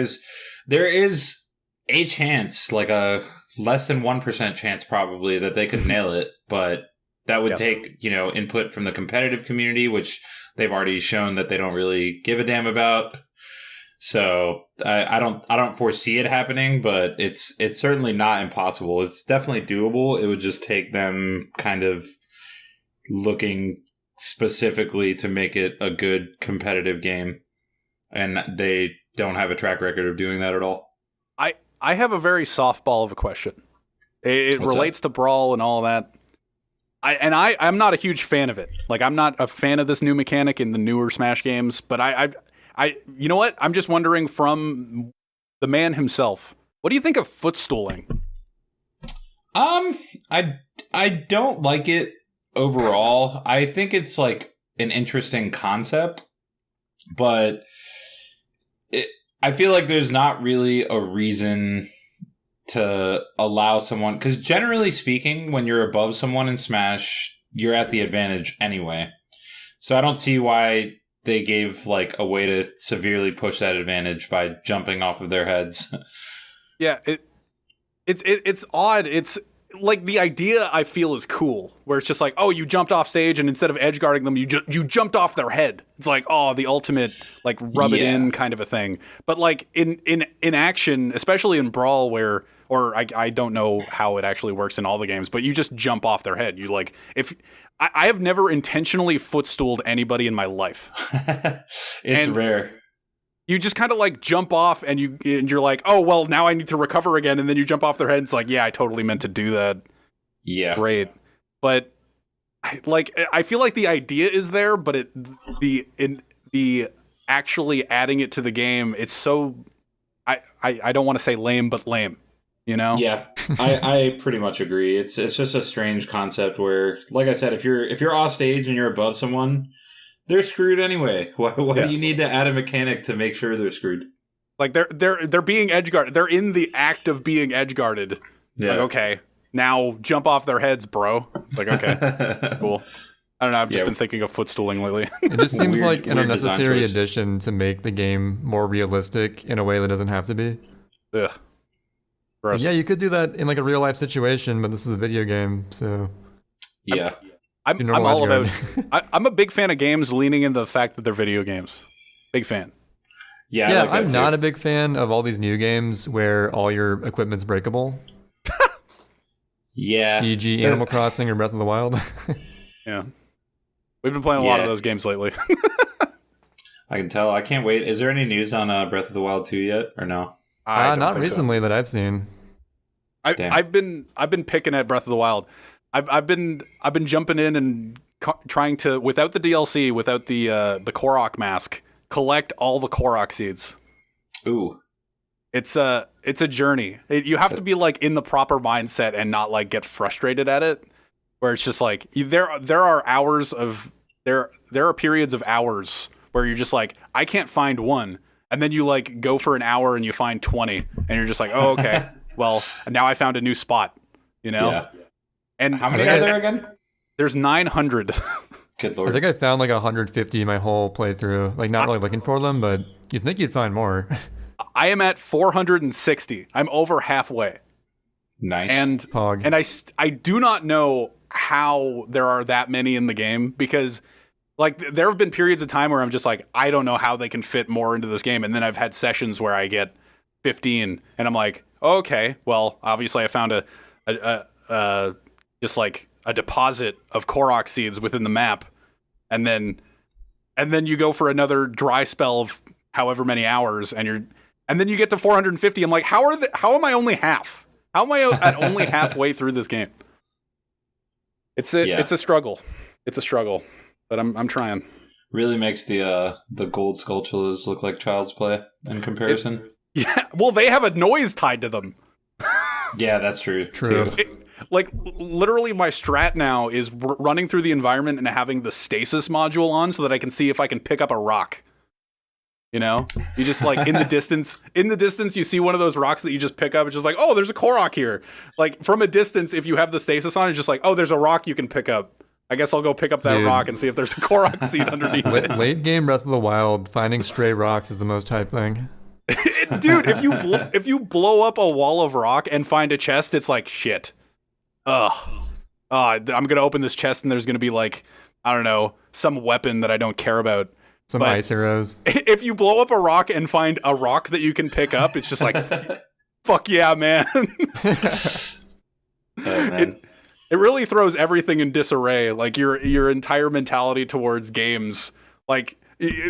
is a chance, like a less than 1% chance probably, that they could nail it, but that would take, input from the competitive community, which they've already shown that they don't really give a damn about. So I don't foresee it happening, but it's certainly not impossible. It's definitely doable. It would just take them kind of looking specifically to make it a good competitive game, and they don't have a track record of doing that at all. I have a very softball of a question. It relates to Brawl and all that. I'm not a huge fan of it. Like, I'm not a fan of this new mechanic in the newer Smash games, but I you know what? I'm just wondering from the man himself, what do you think of footstooling? I don't like it overall. I think it's like an interesting concept, but I feel like there's not really a reason to allow someone, because generally speaking, when you're above someone in Smash, you're at the advantage anyway. So I don't see why they gave like a way to severely push that advantage by jumping off of their heads. Yeah, it's odd. It's like the idea I feel is cool, where it's just like, oh, you jumped off stage and instead of edge guarding them, you jumped off their head. It's like, oh, the ultimate like rub it in kind of a thing. But like in action, especially in Brawl, I don't know how it actually works in all the games, but you just jump off their head. You like I have never intentionally footstooled anybody in my life. It's rare. You just kind of like jump off and you're like, oh, well, now I need to recover again. And then you jump off their head. And it's like, yeah, I totally meant to do that. Yeah. Great. But I feel like the idea is there, but the actually adding it to the game, it's so, I don't want to say lame, but lame, you know? Yeah, I pretty much agree. It's just a strange concept where, like I said, if you're off stage and you're above someone, they're screwed anyway. Why do you need to add a mechanic to make sure they're screwed? Like they're being edge guarded. They're in the act of being edge guarded. Yeah. Like, okay, now jump off their heads, bro. It's like, okay, cool. I don't know. I've just been thinking of footstooling lately. It just seems like an unnecessary addition to make the game more realistic in a way that doesn't have to be. Ugh. Gross. Yeah, you could do that in like a real life situation, but this is a video game, so yeah. I'm all about. I'm a big fan of games leaning into the fact that they're video games. Big fan. Yeah, yeah. I'm not a big fan of all these new games where all your equipment's breakable. Yeah. E.g., Animal Crossing or Breath of the Wild. Yeah, we've been playing a lot of those games lately. I can tell. I can't wait. Is there any news on Breath of the Wild 2 yet, or no? I don't Not think recently that I've seen. I've been picking at Breath of the Wild. I've been jumping in and trying to, without the DLC, without the Korok mask, collect all the Korok seeds. Ooh. It's a journey. You have to be like in the proper mindset and not like get frustrated at it. Where it's just like there are hours of there are periods of hours where you're just like, I can't find one, and then you like go for an hour and you find 20, and you're just like, oh, okay, well now I found a new spot, you know. Yeah. And how many are there again? There's 900. Good lord. I think I found like 150 my whole playthrough. Like not really looking for them, but you'd think you'd find more. I am at 460. I'm over halfway. Nice. And Pog. and I do not know how there are that many in the game, because like there have been periods of time where I'm just like, I don't know how they can fit more into this game, and then I've had sessions where I get 15 and I'm like, oh, okay, well obviously I found a just like a deposit of Korok seeds within the map, and then you go for another dry spell of however many hours, and then you get to 450. I'm like, how am I only half? How am I at only halfway through this game? It's a struggle. It's a struggle, but I'm trying. Really makes the gold Skulltulas look like child's play in comparison. Yeah, well, they have a noise tied to them. Yeah, that's true. True. Too. Like literally, my strat now is running through the environment and having the stasis module on so that I can see if I can pick up a rock. You know, you just like in the distance, you see one of those rocks that you just pick up. It's just like, oh, there's a Korok here. Like from a distance, if you have the stasis on, it's just like, oh, there's a rock you can pick up. I guess I'll go pick up that rock and see if there's a Korok seed underneath it. Late game Breath of the Wild, finding stray rocks is the most hype thing. Dude, if you blow up a wall of rock and find a chest, it's like shit. I'm gonna open this chest and there's gonna be like, I don't know, some weapon that I don't care about. Some ice arrows. If you blow up a rock and find a rock that you can pick up, it's just like, fuck yeah, man. Man. It really throws everything in disarray. Like your entire mentality towards games. Like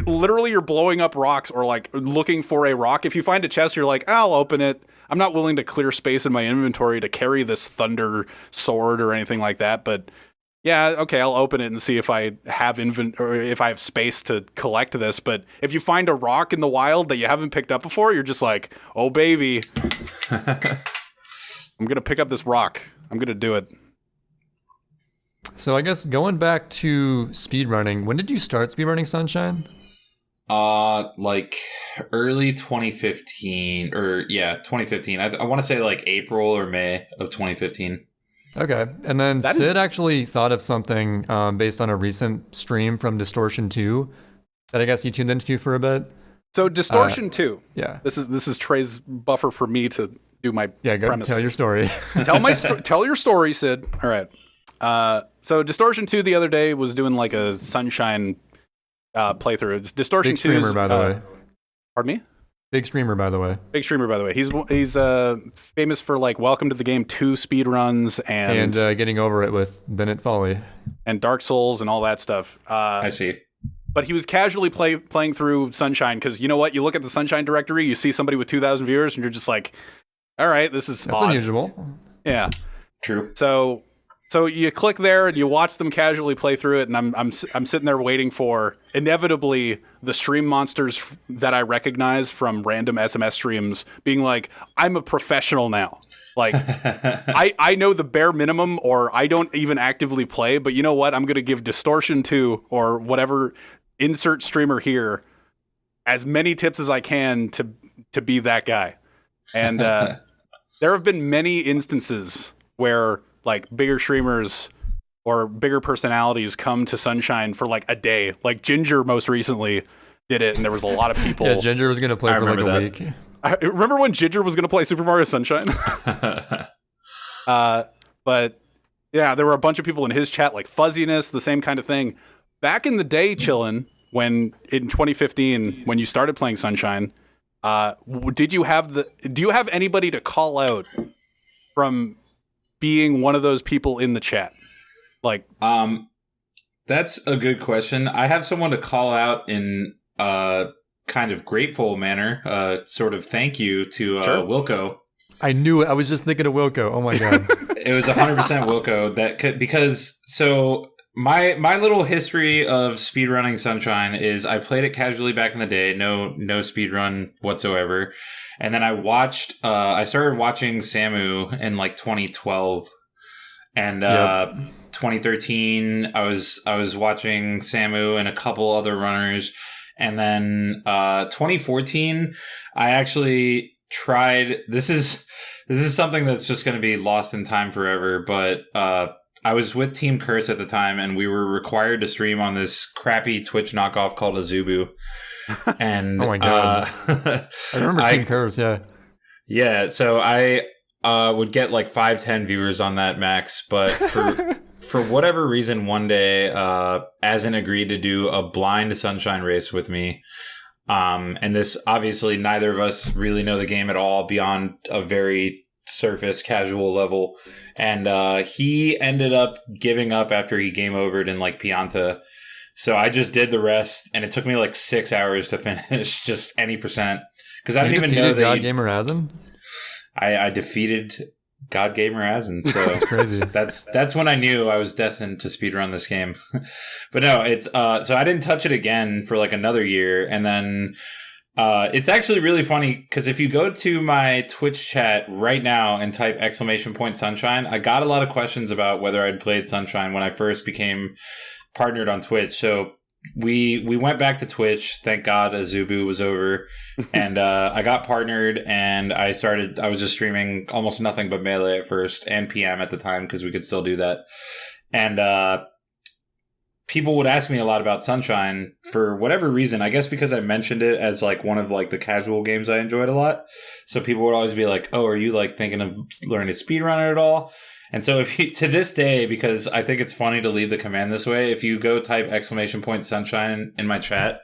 literally you're blowing up rocks or like looking for a rock. If you find a chest, you're like, I'll open it. I'm not willing to clear space in my inventory to carry this thunder sword or anything like that, but yeah, okay, I'll open it and see if I have or if I have space to collect this. But if you find a rock in the wild that you haven't picked up before, you're just like, oh baby, I'm gonna pick up this rock. I'm gonna do it. So I guess going back to speedrunning, when did you start speedrunning Sunshine? Like early 2015, or 2015. I want to say like April or May of 2015. Okay, and then Sid actually thought of something based on a recent stream from Distortion 2 that I guess he tuned into for a bit. So Distortion 2. Yeah. This is Trey's buffer for me to do my go premise. Tell your story. Tell your story, Sid. All right. So Distortion 2 the other day was doing like a Sunshine playthrough. It's Distortion 2. Big streamer, by the way. Pardon me? Big streamer, by the way. Big streamer, by the way. He's famous for like Welcome to the Game 2 speedruns and getting over it with Bennett Folly and Dark Souls and all that stuff. I see. But he was casually playing through Sunshine because you know what? You look at the Sunshine directory, you see somebody with 2,000 viewers, and you're just like, all right, that's odd. Unusual. Yeah. True. So you click there and you watch them casually play through it, and I'm sitting there waiting for inevitably the stream monsters that I recognize from random SMS streams being like, I'm a professional now. Like I know the bare minimum, or I don't even actively play, but you know what? I'm gonna give Distortion 2 or whatever insert streamer here as many tips as I can to be that guy. And there have been many instances where like bigger streamers or bigger personalities come to Sunshine for like a day. Like Ginger most recently did it, and there was a lot of people. Yeah, Ginger was going to play for like a week. I remember when Ginger was going to play Super Mario Sunshine? But yeah, there were a bunch of people in his chat, like Fuzziness, the same kind of thing. Back in the day, Chillin, when in 2015, when you started playing Sunshine, do you have anybody to call out from being one of those people in the chat? Like, that's a good question. I have someone to call out in kind of grateful manner, sort of thank you to Sure. Wilco. I knew it. I was just thinking of Wilco. Oh my god. It was 100% Wilco because so my little history of speedrunning Sunshine is I played it casually back in the day, no speedrun whatsoever. And then I started watching Samu in like 2012. And 2013 I was watching Samu and a couple other runners. And then 2014 I actually tried, this is something that's just going to be lost in time forever, but I was with Team Curse at the time, and we were required to stream on this crappy Twitch knockoff called Azubu. And oh my god, I remember Team Curse. Yeah. So I would get like 5-10 viewers on that max, but for whatever reason, one day, Asin agreed to do a blind Sunshine race with me. And this, obviously, neither of us really know the game at all beyond a very surface casual level. And he ended up giving up after he game overed in like Pianta. So I just did the rest, and it took me like 6 hours to finish just any percent. Because I didn't even know that God Gamer Asin? I defeated God Gamer Asin. So that's crazy. That's when I knew I was destined to speedrun this game. But no, it's so I didn't touch it again for like another year, and then it's actually really funny because if you go to my Twitch chat right now and type !Sunshine, I got a lot of questions about whether I'd played Sunshine when I first became partnered on Twitch. So we went back to Twitch. Thank God Azubu was over, and I got partnered, and I was just streaming almost nothing but Melee at first, and PM at the time because we could still do that. And people would ask me a lot about Sunshine for whatever reason. I guess because I mentioned it as like one of like the casual games I enjoyed a lot. So people would always be like, "Oh, are you like thinking of learning to speedrun at all?" And so if you, to this day, because I think it's funny to leave the command this way, if you go type !Sunshine in my chat,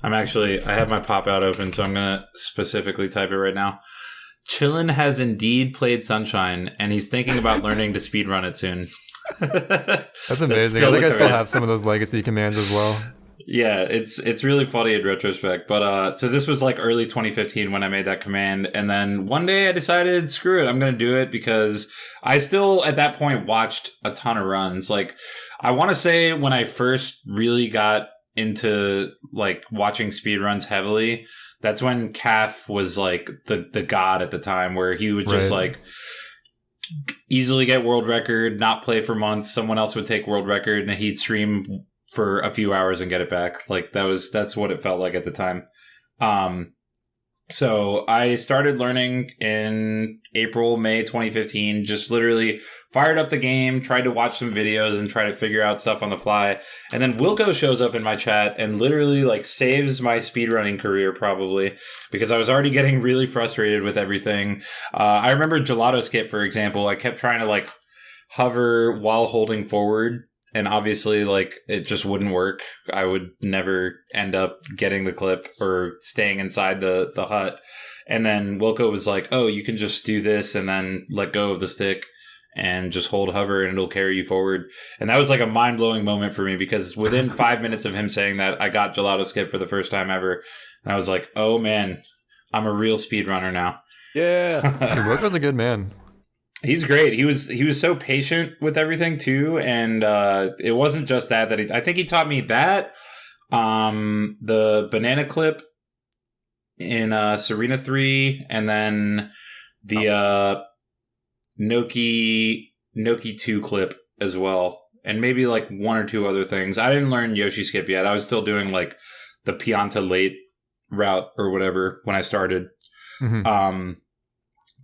I have my pop out open, so I'm going to specifically type it right now. Chillin has indeed played Sunshine, and he's thinking about learning to speedrun it soon. That's amazing. I think I still have some of those legacy commands as well. Yeah, it's really funny in retrospect. But so this was like early 2015 when I made that command, and then one day I decided, screw it, I'm going to do it because I still at that point watched a ton of runs. Like I want to say when I first really got into like watching speedruns heavily, that's when Calf was like the god at the time, where he would just like easily get world record, not play for months. Someone else would take world record, and he'd stream for a few hours and get it back. Like that's what it felt like at the time. So I started learning in May 2015, just literally fired up the game, tried to watch some videos and try to figure out stuff on the fly. And then Wilco shows up in my chat and literally like saves my speedrunning career probably because I was already getting really frustrated with everything. I remember Gelato Skip, for example. I kept trying to like hover while holding forward. And obviously, like, it just wouldn't work. I would never end up getting the clip or staying inside the hut. And then Wilco was like, oh, you can just do this and then let go of the stick and just hold hover and it'll carry you forward. And that was like a mind-blowing moment for me because within 5 minutes of him saying that, I got Gelato Skip for the first time ever. And I was like, oh, man, I'm a real speedrunner now. Yeah. Wilco's a good man. He's great. He was so patient with everything too, and it wasn't just that I think he taught me that the banana clip in Serena 3, and then the Noki 2 clip as well, and maybe like one or two other things. I didn't learn Yoshi Skip yet. I was still doing like the Pianta late route or whatever when I started. Mm-hmm.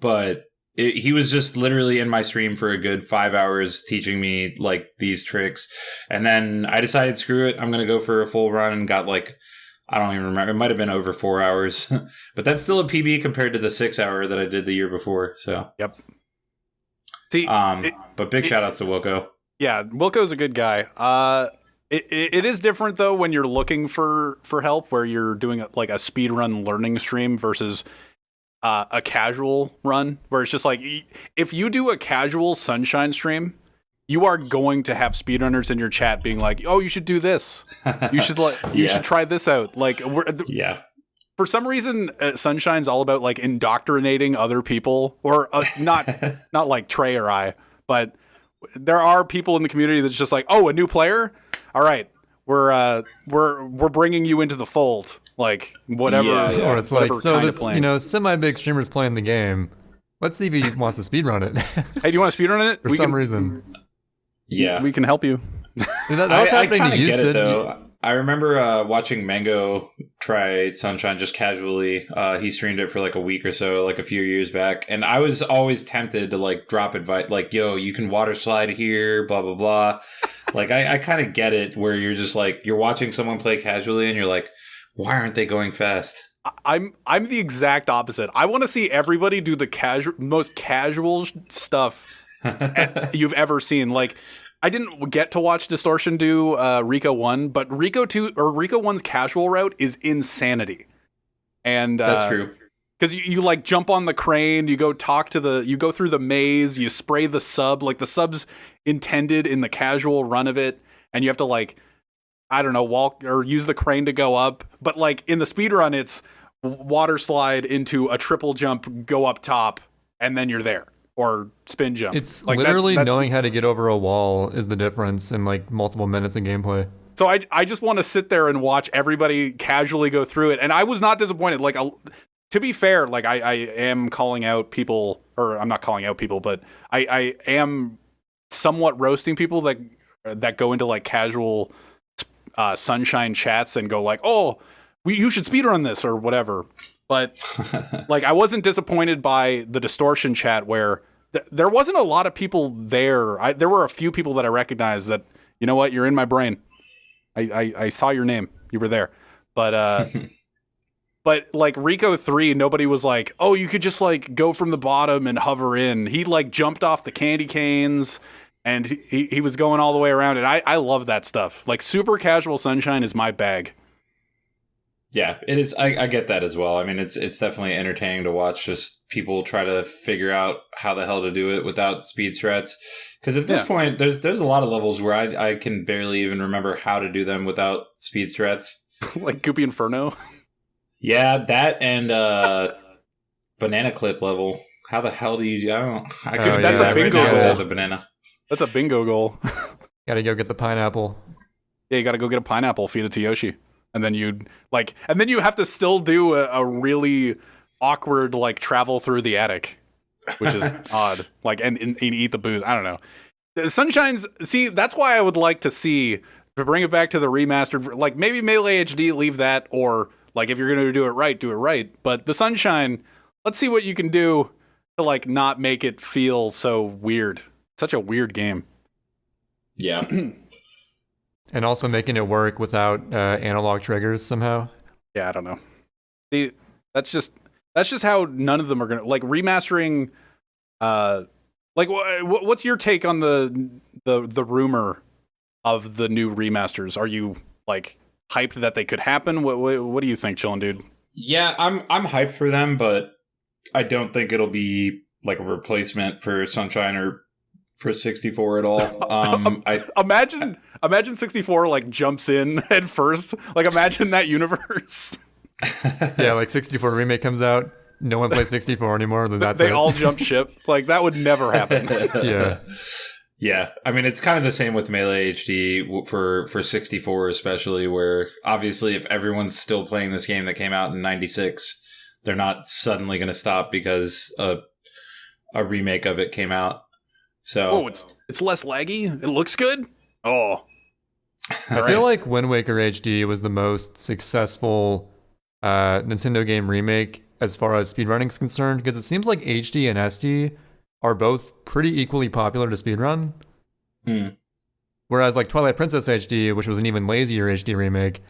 But he was just literally in my stream for a good 5 hours teaching me like these tricks. And then I decided, screw it, I'm going to go for a full run and got like, I don't even remember. It might have been over 4 hours, but that's still a PB compared to the 6 hour that I did the year before. So, yep. See, but big shout outs to Wilco. Yeah. Wilco's a good guy. It is different though, when you're looking for help, where you're doing like a speedrun learning stream versus a casual run, where it's just like, if you do a casual Sunshine stream, you are going to have speedrunners in your chat being like, "Oh, you should do this. You should you should try this out." Like, for some reason, Sunshine's all about like indoctrinating other people, or not like Trey or I, but there are people in the community that's just like, "Oh, a new player? All right, we're bringing you into the fold." Like whatever. Or it's like, so this semi-big streamer's playing the game. Let's see if he wants to speedrun it. Hey, do you want to speedrun it? For some reason. Yeah, we can help you. I kind of get it though. I remember watching Mango try Sunshine just casually. He streamed it for like a week or so, like a few years back, and I was always tempted to like drop advice, like, "Yo, you can water slide here, blah blah blah." Like I kind of get it, where you're just like you're watching someone play casually, and you're like, "Why aren't they going fast?" I'm the exact opposite. I want to see everybody do the most casual stuff you've ever seen. Like, I didn't get to watch Distortion do Rico 1, but Rico 1's casual route is insanity. And that's true. Because you like jump on the crane, you go through the maze, you spray the sub, like the sub's intended in the casual run of it, and you have to like, I don't know, walk or use the crane to go up. But like in the speedrun, it's water slide into a triple jump, go up top, and then you're there. Or spin jump. It's like literally knowing how to get over a wall is the difference in like multiple minutes of gameplay. So I just want to sit there and watch everybody casually go through it. And I was not disappointed. Like, to be fair, like I am calling out people, or I'm not calling out people, but I am somewhat roasting people that go into like casual Sunshine chats and go like, "Oh, you should speedrun this," or whatever. But like, I wasn't disappointed by the Distortion chat where there wasn't a lot of people there. There were a few people that I recognized that, you know what, you're in my brain. I saw your name. You were there. But but like Rico 3, nobody was like, "Oh, you could just like go from the bottom and hover in." He like jumped off the candy canes and he was going all the way around it. I love that stuff. Like, super casual Sunshine is my bag. Yeah, it is. I get that as well. I mean, it's definitely entertaining to watch just people try to figure out how the hell to do it without speed strats. Because at this point, there's a lot of levels where I can barely even remember how to do them without speed strats. Like Goopy Inferno? Yeah, that and banana clip level. How the hell do you... That's a bingo goal. The banana. That's a bingo goal. Gotta go get the pineapple. Yeah, you gotta go get a pineapple, feed it to Yoshi. And then you have to still do a really awkward like travel through the attic, which is odd. Like and eat the booze. I don't know. Sunshine's that's why I would like to see, to bring it back to the remastered. Like maybe Melee HD, leave that, or like if you're gonna do it right. But the Sunshine, let's see what you can do to like not make it feel so weird. Such a weird game. Yeah. And also making it work without analog triggers somehow. Yeah, I don't know. See, that's just how none of them are gonna like remastering. Like, what's your take on the rumor of the new remasters? Are you like hyped that they could happen? What do you think, Chillindude? Yeah, I'm hyped for them, but I don't think it'll be like a replacement for Sunshine or for 64 at all. Imagine 64 like jumps in head first. Like, imagine that universe. Yeah, like 64 remake comes out, no one plays 64 anymore. Then that's they all jump ship. Like, that would never happen. Yeah. I mean, it's kind of the same with Melee HD for 64 especially, where obviously if everyone's still playing this game that came out in 96, they're not suddenly going to stop because a remake of it came out. So it's less laggy. It looks good. Oh, I feel like Wind Waker HD was the most successful Nintendo game remake as far as speedrunning is concerned, because it seems like HD and SD are both pretty equally popular to speedrun. Whereas like Twilight Princess HD, which was an even lazier HD remake,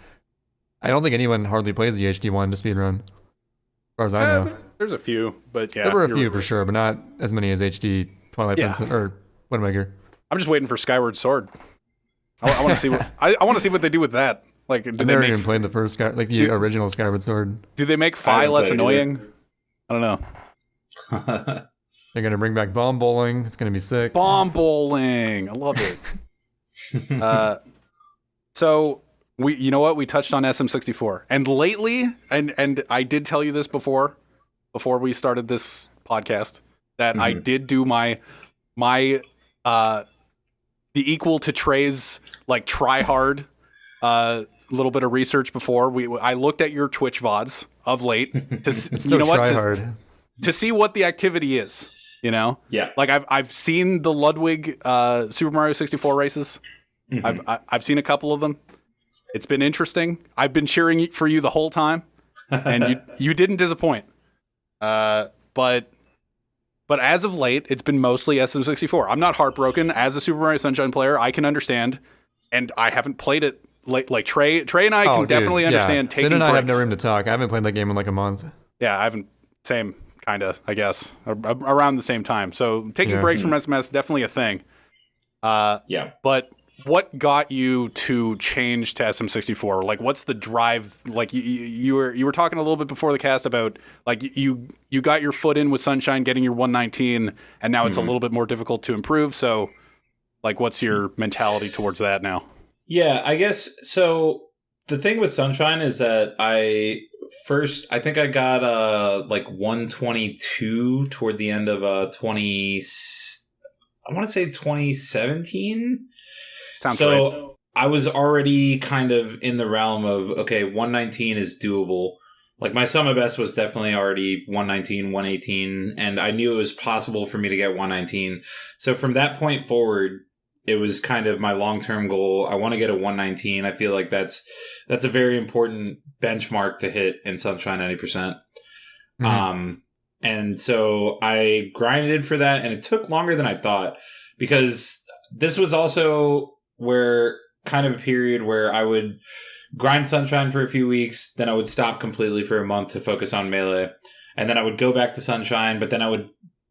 I don't think anyone hardly plays the HD one to speedrun, as far as I know. There's a few, but yeah. There were a few for sure, but not as many as HD Twilight Princess or Wind Waker. I'm just waiting for Skyward Sword. I want to see what I want to see what they do with that. Like, I've never even played the first original Skyward Sword. Do they make Fi less annoying? I don't know. They're gonna bring back bomb bowling. It's gonna be sick. Bomb bowling. I love it. So you know what? We touched on SM64, and lately, and I did tell you this before we started this podcast, that I did do my the equal to Trey's like try hard little bit of research before I looked at your Twitch VODs of late to to see what the activity is. You know, like I've seen the Ludwig Super Mario 64 races. I've seen a couple of them. It's been interesting. I've been cheering for you the whole time, and you didn't disappoint. But as of late, it's been mostly SM64. I'm not heartbroken. As a Super Mario Sunshine player, I can understand, and I haven't played it like Trey and I can definitely understand taking Sid and I breaks. have no room to talk. I haven't played that game in like a month. Yeah, I haven't. Same, kind of, I guess, around the same time. So taking breaks from SMS, definitely a thing. But what got you to change to SM64? Like, what's the drive? Like, you were talking a little bit before the cast about like you got your foot in with Sunshine, getting your 119, and now it's a little bit more difficult to improve. So, like, what's your mentality towards that now? Yeah, I guess so. The thing with Sunshine is that I think I got like 122 toward the end of I want to say 2017. Sounds so right. I was already kind of in the realm of, okay, 119 is doable. Like my summer best was definitely already 119, 118, and I knew it was possible for me to get 119. So from that point forward, it was kind of my long-term goal. I want to get a 119. I feel like that's a very important benchmark to hit in Sunshine 90%. And so I grinded for that, and it took longer than I thought, because this was also where kind of a period where I would grind Sunshine for a few weeks, then I would stop completely for a month to focus on Melee, and then I would go back to Sunshine, but then I would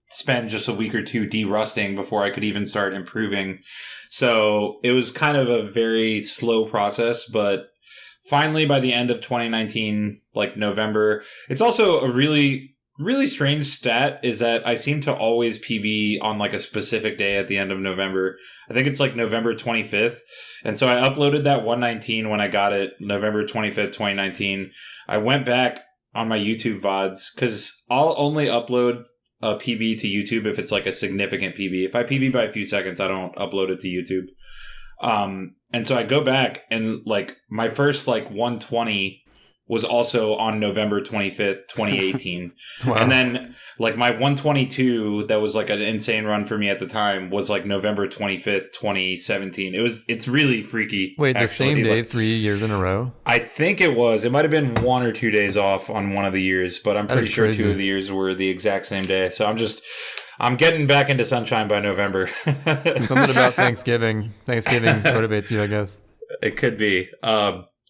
spend just a week or two de-rusting before I could even start improving. So it was kind of a very slow process, but finally by the end of 2019, like November, it's also a really strange stat is that I seem to always PB on like a specific day at the end of November. I think it's like November 25th. And so I uploaded that 119 when I got it, November 25th, 2019. I went back on my YouTube VODs because I'll only upload a PB to YouTube if it's like a significant PB. If I PB by a few seconds, I don't upload it to YouTube. And so I go back and like my first like 120 was also on November 25th, 2018. Wow. And then like my 122 that was like an insane run for me at the time was like November 25th, 2017. It's really freaky. Wait, the same day, 3 years in a row? I think it was. It might have been 1 or 2 days off on one of the years, but I'm pretty sure crazy. 2 of the years were the exact same day. So I'm getting back into Sunshine by November. Something about Thanksgiving. Thanksgiving motivates you, I guess. It could be.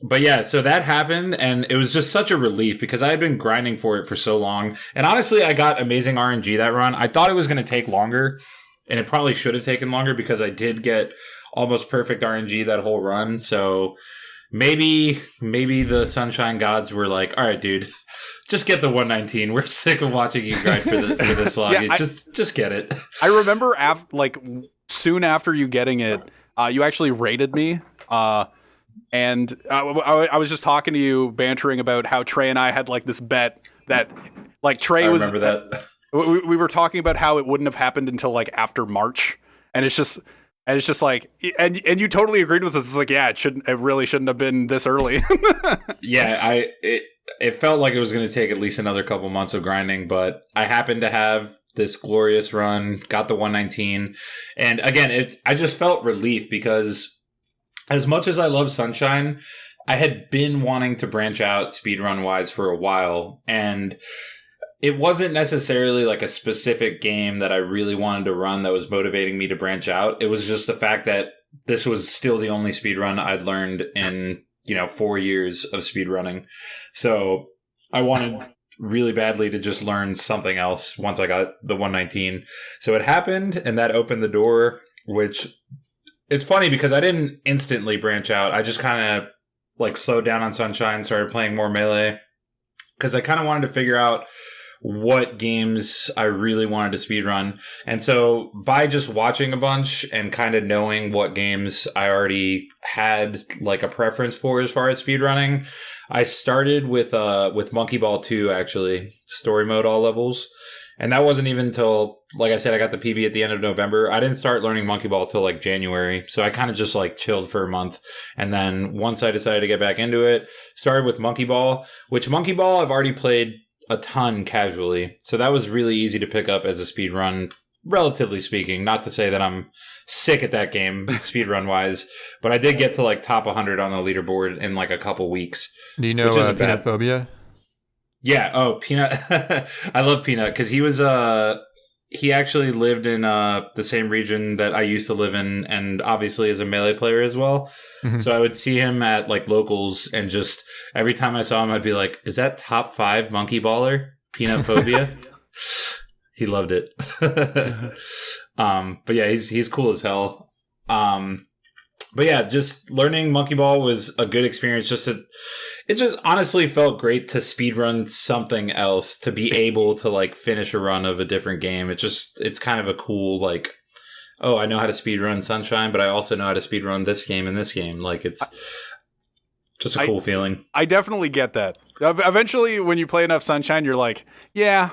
But yeah, so that happened, and it was just such a relief because I had been grinding for it for so long. And honestly, I got amazing RNG that run. I thought it was going to take longer, and it probably should have taken longer because I did get almost perfect RNG that whole run. So maybe the Sunshine gods were like, all right, dude, just get the 119. We're sick of watching you grind for this long. Yeah, just get it. I remember soon after you getting it, you actually rated me. And I was just talking to you, bantering about how Trey and I had like this bet that like Trey was. I remember that. We were talking about how it wouldn't have happened until like after March, and it's just like, and you totally agreed with us. It's like, yeah, it really shouldn't have been this early. Yeah, it felt like it was going to take at least another couple months of grinding, but I happened to have this glorious run, got the 119, and again, I just felt relief because as much as I love Sunshine, I had been wanting to branch out speedrun-wise for a while, and it wasn't necessarily like a specific game that I really wanted to run that was motivating me to branch out. It was just the fact that this was still the only speedrun I'd learned in, 4 years of speedrunning. So I wanted really badly to just learn something else once I got the 119. So it happened, and that opened the door, which... It's funny because I didn't instantly branch out. I just kind of like slowed down on Sunshine, started playing more Melee because I kind of wanted to figure out what games I really wanted to speedrun. And so by just watching a bunch and kind of knowing what games I already had like a preference for as far as speedrunning, I started with Monkey Ball 2, actually, story mode all levels. And that wasn't even until, like I said, I got the PB at the end of November. I didn't start learning Monkey Ball till like January. So I kind of just like chilled for a month. And then once I decided to get back into it, started with Monkey Ball, which Monkey Ball I've already played a ton casually. So that was really easy to pick up as a speed run, relatively speaking. Not to say that I'm sick at that game speed run wise, but I did get to like top 100 on the leaderboard in like a couple weeks. Do you know Peanut Phobia? Yeah. Oh, Peanut. I love Peanut because he actually lived in the same region that I used to live in, and obviously is a Melee player as well. Mm-hmm. So I would see him at like locals, and just every time I saw him, I'd be like, "Is that top 5 monkey baller Peanut Phobia?" He loved it. But yeah, he's cool as hell. But yeah, just learning Monkey Ball was a good experience. It just honestly felt great to speedrun something else, to be able to like finish a run of a different game. It's kind of a cool, like, oh, I know how to speedrun Sunshine, but I also know how to speedrun this game and this game. Like, it's just a cool feeling. I definitely get that. Eventually, when you play enough Sunshine, you're like, yeah,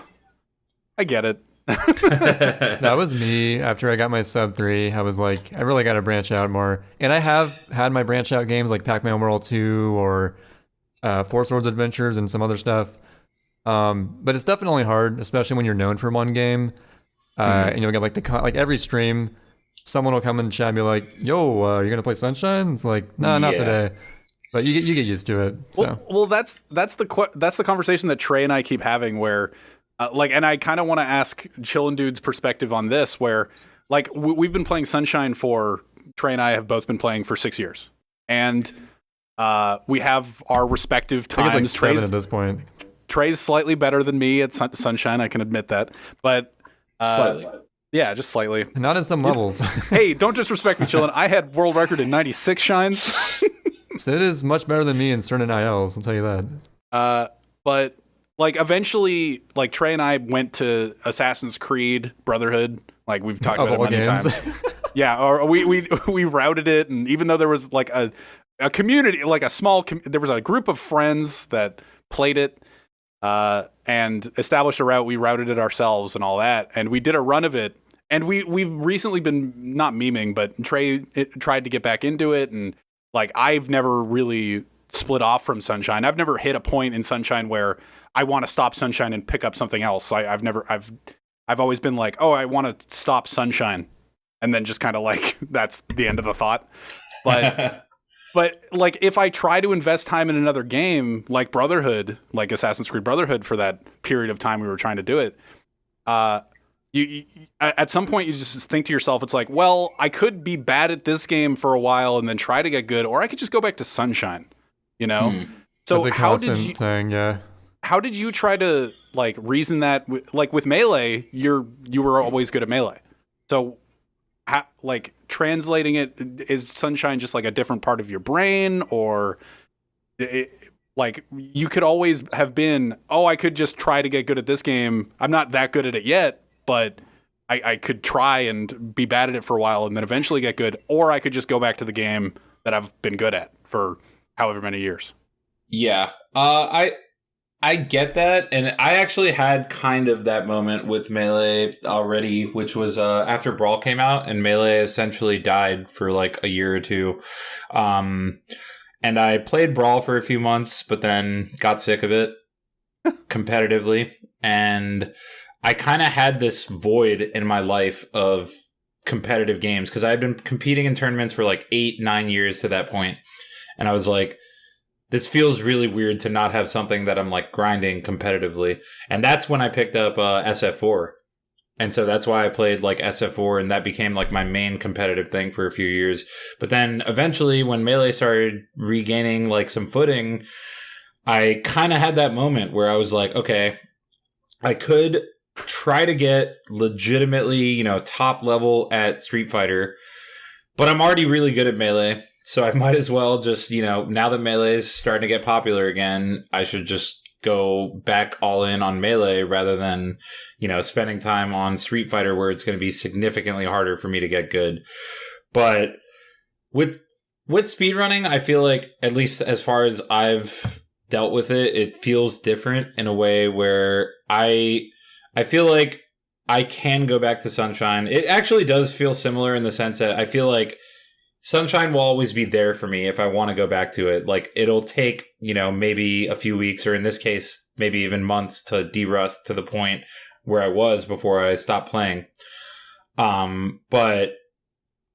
I get it. That was me after I got my sub 3. I was like, I really got to branch out more. And I have had my branch out games like Pac-Man World 2 or Four Swords Adventures and some other stuff. But it's definitely hard, especially when you're known for one game. And you'll get like every stream, someone will come in the chat and be like, yo, you're going to play Sunshine? It's like, no, not today. But you get used to it. So. Well, that's the conversation that Trey and I keep having where and I kind of want to ask Chillindude's perspective on this, where like we've been playing Sunshine for, Trey and I have both been playing for 6 years, and we have our respective times. I think it's like 7 at this point. Trey's slightly better than me at Sunshine, I can admit that, but slightly. Yeah, just slightly. Not in some levels. Hey, don't disrespect me, Chillin. I had world record in 96 shines. Sid is much better than me in certain ILs, I'll tell you that. But like eventually, like Trey and I went to Assassin's Creed Brotherhood. Like we've talked about it many times. Yeah, or we routed it, and even though there was like a community, like there was a group of friends that played it and established a route. We routed it ourselves and all that, and we did a run of it. And we've recently been not memeing, but Trey tried to get back into it, and like I've never really split off from Sunshine. I've never hit a point in Sunshine where I want to stop Sunshine and pick up something else. I've always been like, oh, I want to stop Sunshine, and then just kind of like that's the end of the thought. But but like if I try to invest time in another game like Brotherhood, like Assassin's Creed Brotherhood, for that period of time we were trying to do it, you at some point you just think to yourself, it's like, well, I could be bad at this game for a while and then try to get good, or I could just go back to Sunshine, you know? So how did you thing, yeah. How did you try to like reason that? Like with Melee, you were always good at Melee. So, like translating it, is Sunshine just like a different part of your brain, or like you could always have been, oh, I could just try to get good at this game. I'm not that good at it yet, but I could try and be bad at it for a while and then eventually get good, or I could just go back to the game that I've been good at for however many years. Yeah. I get that, and I actually had kind of that moment with Melee already, which was after Brawl came out, and Melee essentially died for like a year or two. And I played Brawl for a few months, but then got sick of it competitively, and I kind of had this void in my life of competitive games, because I had been competing in tournaments for like 8-9 years to that point, and I was like, this feels really weird to not have something that I'm like grinding competitively. And that's when I picked up SF4. And so that's why I played like SF4, and that became like my main competitive thing for a few years. But then eventually when Melee started regaining like some footing, I kind of had that moment where I was like, okay, I could try to get legitimately, top level at Street Fighter, but I'm already really good at Melee. So I might as well just, now that Melee is starting to get popular again, I should just go back all in on Melee rather than, spending time on Street Fighter where it's going to be significantly harder for me to get good. But with speedrunning, I feel like, at least as far as I've dealt with it, it feels different in a way where I feel like I can go back to Sunshine. It actually does feel similar in the sense that I feel like Sunshine will always be there for me if I want to go back to it. Like, it'll take, maybe a few weeks, or in this case, maybe even months to de-rust to the point where I was before I stopped playing. But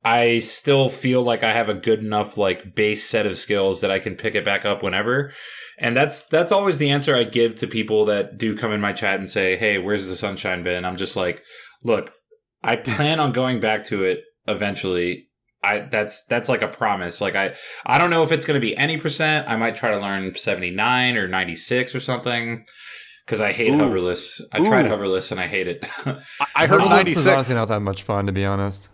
I still feel like I have a good enough base set of skills that I can pick it back up whenever. And that's always the answer I give to people that do come in my chat and say, hey, where's the Sunshine been? I'm just like, look, I plan on going back to it eventually. That's like a promise. Like, I don't know if it's going to be any percent. I might try to learn 79 or 96 or something. Because I hate hoverless. I tried hoverless and I hate it. I heard 96. It's honestly not that much fun, to be honest.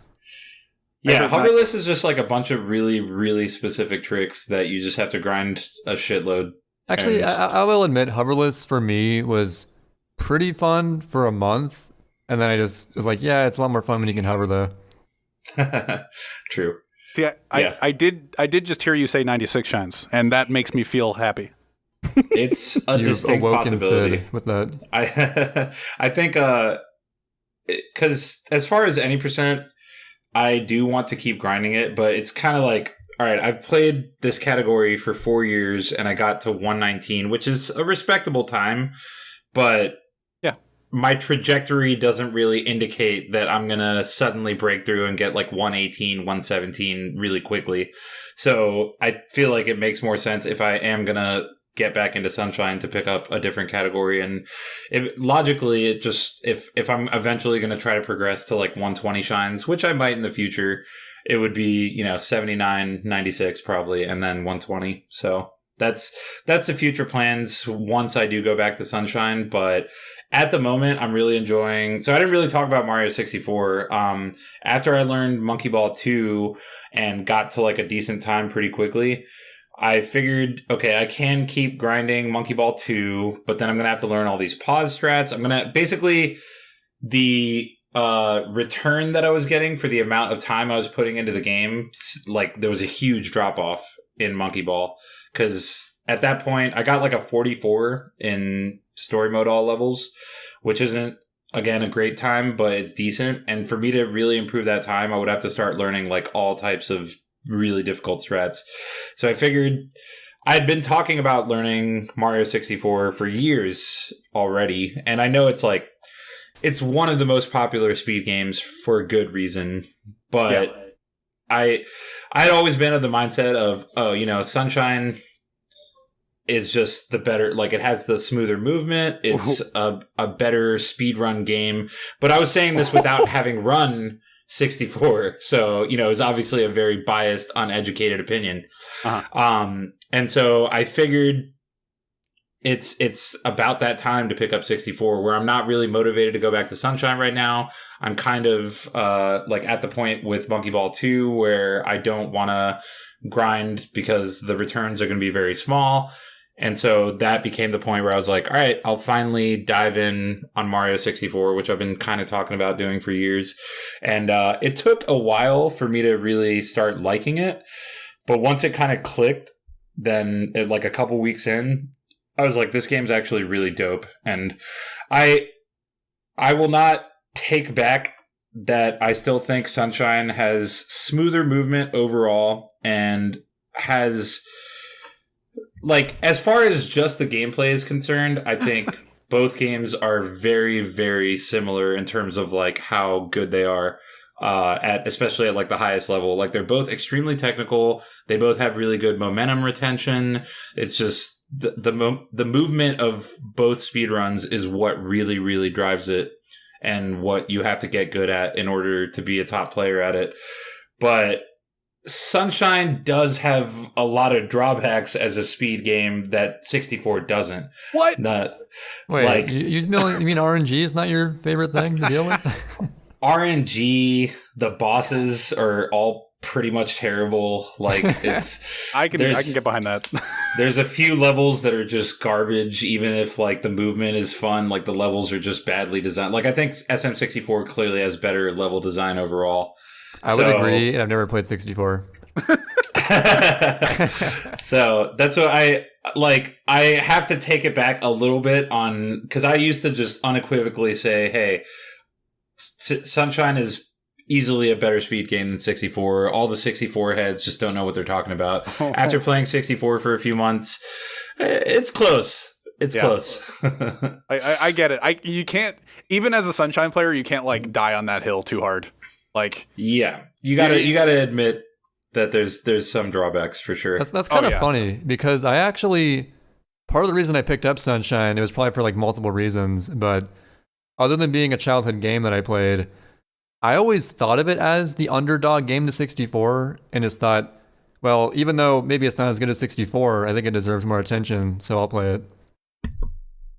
Yeah, hoverless is just like a bunch of really, really specific tricks that you just have to grind a shitload. Actually, I will admit, hoverless for me was pretty fun for a month. And then I just was like, yeah, it's a lot more fun when you can hover, though. True. See, I did just hear you say 96 shines, and that makes me feel happy. It's a distinct possibility. Sid with that. I think, because as far as any percent, I do want to keep grinding it, but it's kind of like, all right, I've played this category for 4 years and I got to 119, which is a respectable time, but yeah, my trajectory doesn't really indicate that I'm going to suddenly break through and get 118, 117 really quickly. So I feel like it makes more sense if I am going to get back into Sunshine to pick up a different category. And logically, it just, if I'm eventually going to try to progress to 120 shines, which I might in the future, it would be, 79, 96 probably, and then 120. So that's the future plans once I do go back to Sunshine. But at the moment, I'm really enjoying. So I didn't really talk about Mario 64. After I learned Monkey Ball 2 and got to a decent time pretty quickly, I figured, okay, I can keep grinding Monkey Ball 2, but then I'm going to have to learn all these pause strats. I'm going to basically, the return that I was getting for the amount of time I was putting into the game, there was a huge drop off in Monkey Ball, because at that point I got a 44 in story mode all levels, which isn't, again, a great time, but it's decent. And for me to really improve that time, I would have to start learning all types of really difficult strats. So I figured, I'd been talking about learning Mario 64 for years already, and I know it's it's one of the most popular speed games for a good reason, but yeah. I'd always been of the mindset of, Sunshine is just the better, it has the smoother movement, it's a better speedrun game. But I was saying this without having run 64, so it's obviously a very biased, uneducated opinion. And so I figured it's about that time to pick up 64, where I'm not really motivated to go back to Sunshine right now. I'm kind of at the point with Monkey Ball 2 where I don't want to grind because the returns are going to be very small. And so that became the point where I was like, all right, I'll finally dive in on Mario 64, which I've been kind of talking about doing for years. And it took a while for me to really start liking it. But once it kind of clicked, then a couple weeks in, I was like, this game's actually really dope. And I will not take back that I still think Sunshine has smoother movement overall and has... as far as just the gameplay is concerned, I think both games are very, very similar in terms of how good they are, especially at the highest level. They're both extremely technical. They both have really good momentum retention. It's just the movement of both speedruns is what really, really drives it, and what you have to get good at in order to be a top player at it. But Sunshine does have a lot of drawbacks as a speed game that 64 doesn't. What? Wait, you mean RNG is not your favorite thing to deal with? RNG, the bosses are all pretty much terrible. Like it's I can get behind that. There's a few levels that are just garbage, even if like the movement is fun. Like the levels are just badly designed. Like I think SM64 clearly has better level design overall. I would agree, and I've never played 64. So that's what I like. I have to take it back a little bit on, because I used to just unequivocally say, hey, Sunshine is easily a better speed game than 64. All the 64 heads just don't know what they're talking about. After playing 64 for a few months, it's close. It's close. I get it. You can't, even as a Sunshine player, you can't like die on that hill too hard. Like, yeah, you gotta admit that there's some drawbacks for sure. That's kind of funny, because I actually, part of the reason I picked up Sunshine, it was probably for like multiple reasons, but other than being a childhood game that I played, I always thought of it as the underdog game to 64, and just thought, well, even though maybe it's not as good as 64, I think it deserves more attention, so I'll play it.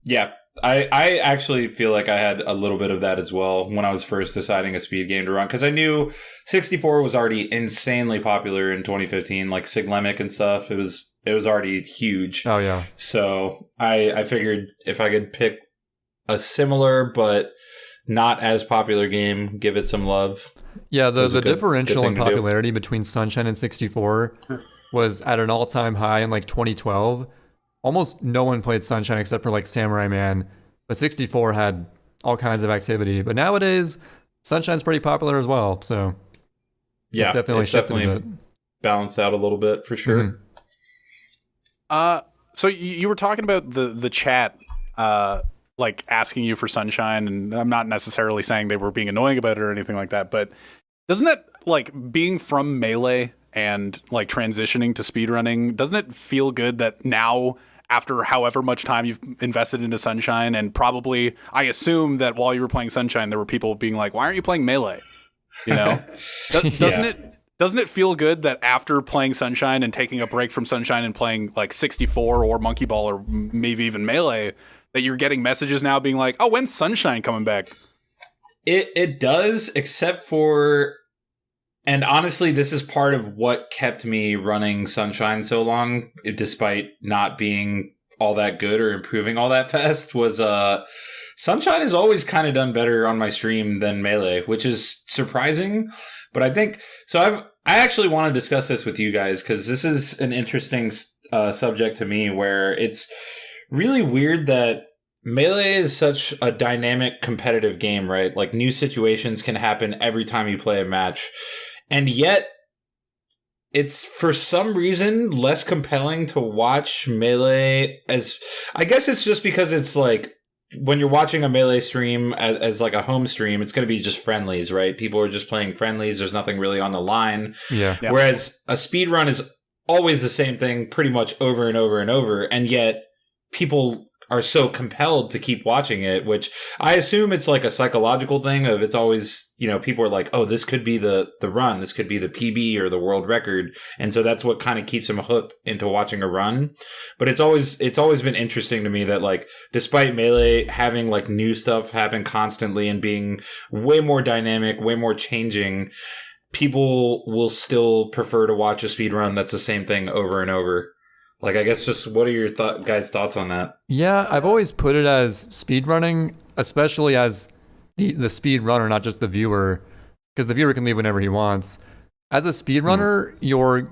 Yeah, I actually feel like I had a little bit of that as well when I was first deciding a speed game to run, because I knew 64 was already insanely popular in 2015, like Siglemic and stuff. It was already huge. Oh yeah. So I figured if I could pick a similar but not as popular game, give it some love. Yeah, the differential in popularity between Sunshine and 64 was at an all-time high in like 2012. Almost no one played Sunshine except for like Samurai Man, but 64 had all kinds of activity. But nowadays, Sunshine's pretty popular as well, so yeah, it's definitely balanced out a little bit for sure. Mm-hmm. So you were talking about the chat, like asking you for Sunshine, and I'm not necessarily saying they were being annoying about it or anything like that, but doesn't that, like, being from Melee and like transitioning to speedrunning, doesn't it feel good that now, after however much time you've invested into Sunshine, and probably, I assume that while you were playing Sunshine, there were people being like, why aren't you playing Melee? You know? Doesn't it feel good that after playing Sunshine and taking a break from Sunshine and playing like 64 or Monkey Ball or maybe even Melee, that you're getting messages now being like, oh, when's Sunshine coming back? It does, except for, and honestly, this is part of what kept me running Sunshine so long, despite not being all that good or improving all that fast, was Sunshine has always kind of done better on my stream than Melee, which is surprising. But I think, so I actually want to discuss this with you guys, because this is an interesting subject to me, where it's really weird that Melee is such a dynamic competitive game, right? Like new situations can happen every time you play a match. And yet, it's for some reason less compelling to watch Melee as, I guess it's just because it's like, when you're watching a Melee stream as like a home stream, it's going to be just friendlies, right? People are just playing friendlies. There's nothing really on the line. Yeah. Whereas a speedrun is always the same thing pretty much over and over and over. And yet people are so compelled to keep watching it, which I assume it's like a psychological thing of, it's always, you know, people are like, oh, this could be the run. This could be the PB or the world record. And so that's what kind of keeps them hooked into watching a run. But it's always been interesting to me that, like, despite Melee having like new stuff happen constantly and being way more dynamic, way more changing, people will still prefer to watch a speedrun that's the same thing over and over. Like, I guess just what are your guys' thoughts on that? Yeah, I've always put it as speedrunning, especially as the speedrunner, not just the viewer, because the viewer can leave whenever he wants. As a speedrunner, you're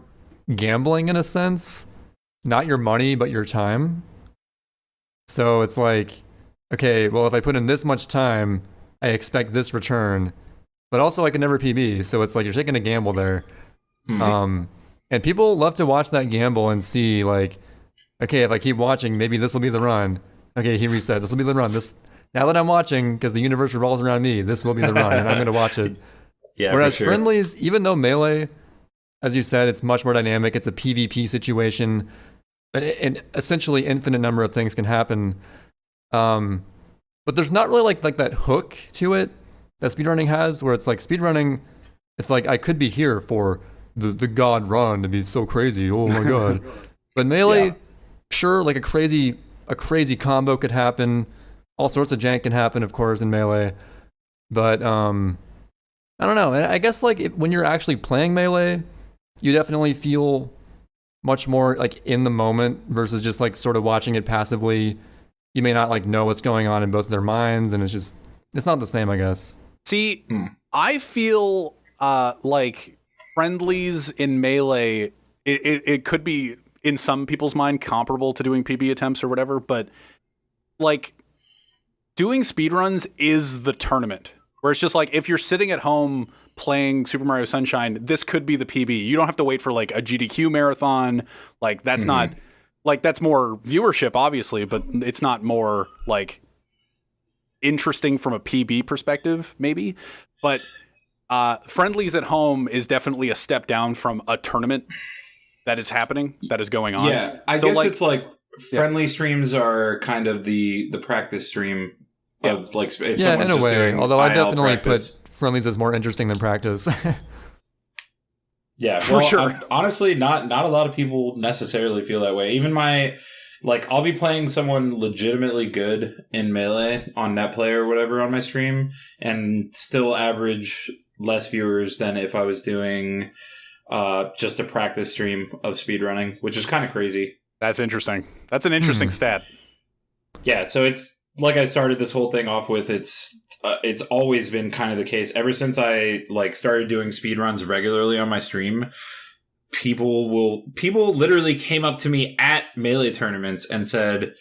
gambling in a sense, not your money, but your time. So it's like, okay, well, if I put in this much time, I expect this return, but also I can never PB. So it's like you're taking a gamble there. And people love to watch that gamble and see, like, okay, if I keep watching, maybe this will be the run. Okay, he reset. This will be the run. Now that I'm watching, because the universe revolves around me, this will be the run, and I'm going to watch it. Yeah. Whereas for sure. friendlies, even though Melee, as you said, it's much more dynamic. It's a PvP situation. An essentially infinite number of things can happen. But there's not really like that hook to it that speedrunning has, where it's like speedrunning, it's like I could be here for the god run to be so crazy. Oh my god. But Melee, sure, like a crazy combo could happen. All sorts of jank can happen, of course, in Melee. But I I don't know. I guess like when you're actually playing Melee, you definitely feel much more like in the moment versus just like sort of watching it passively. You may not like know what's going on in both of their minds, and it's not the same, I guess. See, I feel like friendlies in Melee, it could be in some people's mind comparable to doing PB attempts or whatever, but like doing speedruns is the tournament. Where it's just like, if you're sitting at home playing Super Mario Sunshine, this could be the PB. You don't have to wait for like a GDQ marathon. Like that's not, like that's more viewership, obviously, but it's not more like interesting from a PB perspective, maybe. But friendlies at home is definitely a step down from a tournament that is happening, that is going on. Yeah, I guess like, it's like friendly streams are kind of the practice stream. Of like, if in a way. Although I definitely practice. Put friendlies as more interesting than practice. Yeah, for sure. Honestly, not a lot of people necessarily feel that way. Even I'll be playing someone legitimately good in Melee on NetPlay or whatever on my stream, and still average less viewers than if I was doing just a practice stream of speedrunning, which is kind of crazy. That's interesting. That's an interesting stat. Yeah, so it's like I started this whole thing off with. It's always been kind of the case ever since I started doing speedruns regularly on my stream. People literally came up to me at Melee tournaments and said,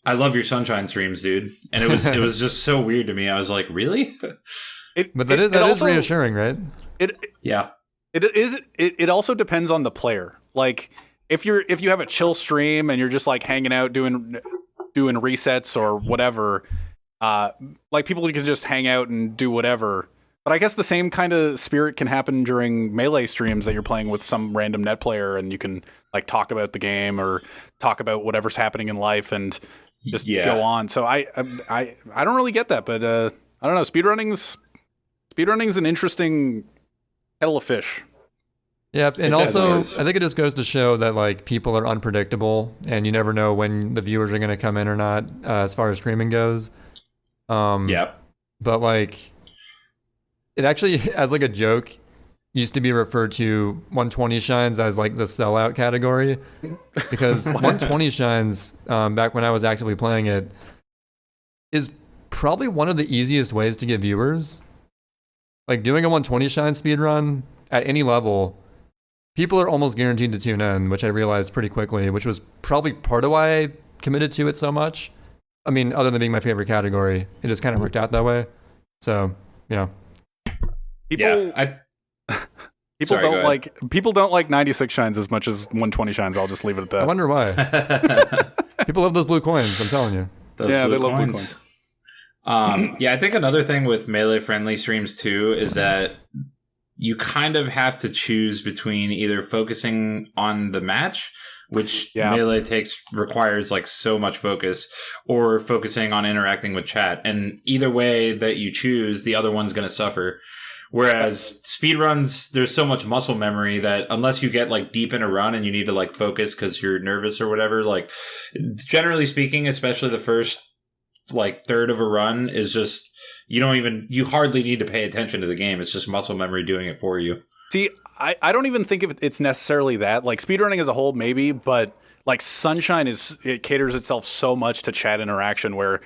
"I love your Sunshine streams, dude." And it was just so weird to me. I was like, "Really?" But that is also reassuring, right? It also depends on the player. Like if you have a chill stream and you're just like hanging out doing resets or whatever, like people can just hang out and do whatever. But I guess the same kind of spirit can happen during Melee streams that you're playing with some random net player, and you can like talk about the game or talk about whatever's happening in life and just go on. So I don't really get that, but I don't know. Speedrunning's an interesting kettle of fish. Yeah, and also I think it just goes to show that like people are unpredictable, and you never know when the viewers are going to come in or not, as far as streaming goes. But like, it actually, as like a joke, used to be referred to 120 shines as like the sellout category, because 120 shines, back when I was actively playing it, is probably one of the easiest ways to get viewers. Like doing a 120 shine speedrun at any level, people are almost guaranteed to tune in, which I realized pretty quickly, which was probably part of why I committed to it so much. I mean, other than being my favorite category, it just kind of worked out that way. So, yeah. People don't like 96 shines as much as 120 shines. I'll just leave it at that. I wonder why. People love those blue coins, I'm telling you. They love blue coins. I think another thing with Melee friendly streams too is that you kind of have to choose between either focusing on the match, which Melee requires like so much focus, or focusing on interacting with chat. And either way that you choose, the other one's going to suffer. Whereas speedruns, there's so much muscle memory that unless you get like deep in a run and you need to like focus because you're nervous or whatever, like generally speaking, especially the first like third of a run is just, you hardly need to pay attention to the game. It's just muscle memory doing it for you. See, I don't even think it's necessarily that. Like speedrunning as a whole, maybe, but like Sunshine it caters itself so much to chat interaction where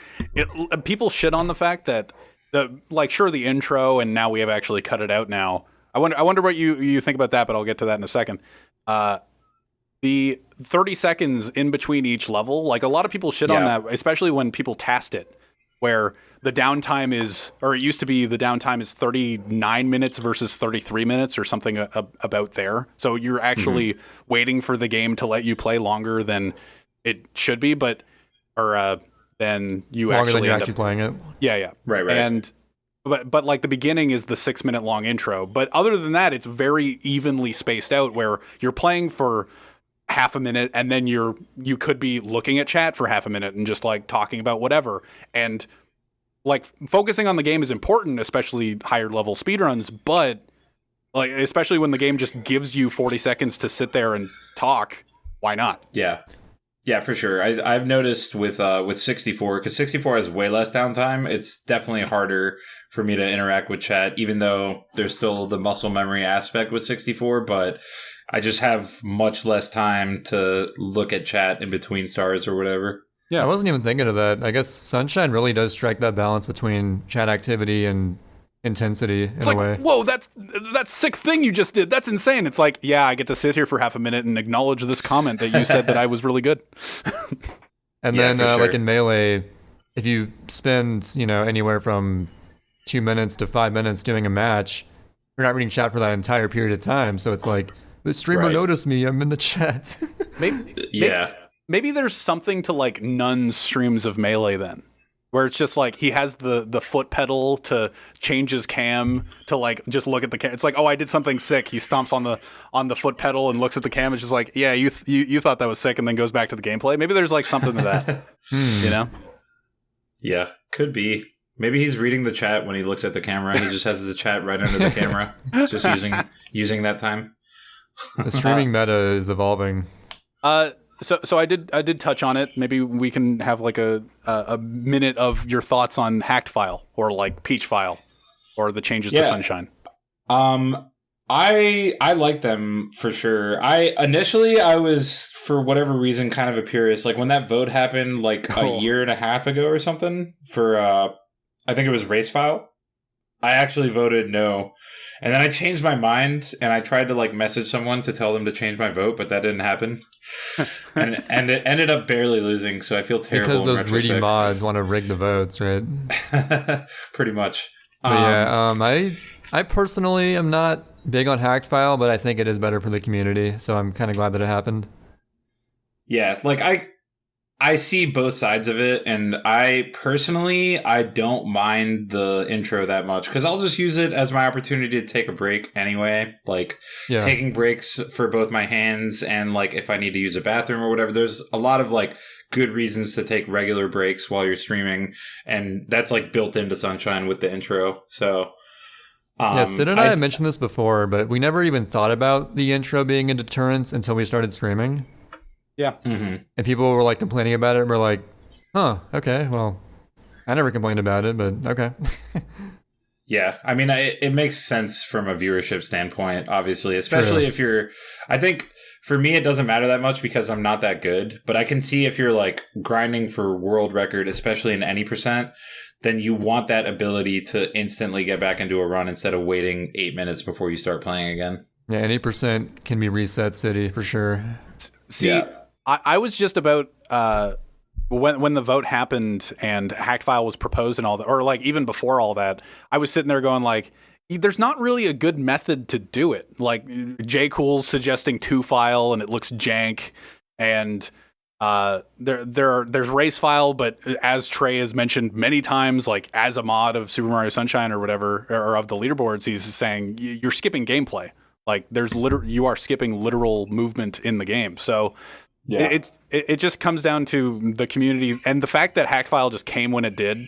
people shit on the fact that the intro, and now we have actually cut it out now. I wonder what you think about that, but I'll get to that in a second. The 30 seconds in between each level, like a lot of people shit on that, especially when people tasked it, where the downtime it used to be the downtime is 39 minutes versus 33 minutes or something about there. So you're actually waiting for the game to let you play longer than it should be, then you longer actually than you're end actually up playing it. Yeah. Right. And but like the beginning is the 6 minute long intro. But other than that, it's very evenly spaced out where you're playing for half a minute and then you could be looking at chat for half a minute and just like talking about whatever. And like focusing on the game is important, especially higher level speedruns, but like especially when the game just gives you 40 seconds to sit there and talk, why not? Yeah, Yeah, for sure. I've noticed with 64, because 64 has way less downtime. It's definitely harder for me to interact with chat, even though there's still the muscle memory aspect with 64. But I just have much less time to look at chat in between stars or whatever. Yeah, I wasn't even thinking of that. I guess Sunshine really does strike that balance between chat activity and intensity in a way. Whoa, that's sick thing you just did. That's insane. It's like, yeah, I get to sit here for half a minute and acknowledge this comment that you said that I was really good. And Yeah, then, for sure. like in Melee, if you spend, anywhere from 2 minutes to 5 minutes doing a match, you're not reading chat for that entire period of time. So it's like, the streamer Right. noticed me. I'm in the chat. Maybe there's something to like Nun's streams of Melee then, where it's just like he has the foot pedal to change his cam to like just look at the cam. It's like, oh, I did something sick. He stomps on the foot pedal and looks at the cam. It's just like, yeah, you thought that was sick, and then goes back to the gameplay. Maybe there's like something to that, you know? Yeah, could be. Maybe he's reading the chat when he looks at the camera. He just has the chat right under the camera. He's just using that time. The streaming meta is evolving. So I did touch on it. Maybe we can have like a minute of your thoughts on Hacked File or like Peach File or the changes to Sunshine. I like them for sure. I was, for whatever reason, kind of a purist. Like when that vote happened like a year and a half ago or something for I think it was Race File. I actually voted no. And then I changed my mind and I tried to like message someone to tell them to change my vote, but that didn't happen. and it ended up barely losing, so I feel terrible. Because those greedy mods want to rig the votes, right? Pretty much. But I personally am not big on Hacked File, but I think it is better for the community, so I'm kind of glad that it happened. Yeah, like I see both sides of it, and I don't mind the intro that much because I'll just use it as my opportunity to take a break anyway. Like taking breaks for both my hands and like if I need to use a bathroom or whatever. There's a lot of like good reasons to take regular breaks while you're streaming, and that's like built into Sunshine with the intro. So Sid and I mentioned this before, but we never even thought about the intro being a deterrence until we started streaming. Yeah. Mm-hmm. And people were like complaining about it, and we're like, huh, okay, well, I never complained about it, but okay. Yeah, I mean, it makes sense from a viewership standpoint, obviously, especially if you're, I think for me, it doesn't matter that much because I'm not that good, but I can see if you're like grinding for world record, especially in any percent, then you want that ability to instantly get back into a run instead of waiting 8 minutes before you start playing again. Yeah, any percent can be reset city for sure. See, I was just about when the vote happened and Hacked File was proposed and all that, or like even before all that, I was sitting there going like, there's not really a good method to do it. Like J. Cool's suggesting 2-file and it looks jank, and there's Race File, but as Trey has mentioned many times, like as a mod of Super Mario Sunshine or whatever, or of the leaderboards, he's saying you're skipping gameplay. Like you are skipping literal movement in the game. So it just comes down to the community and the fact that Hacked File just came when it did.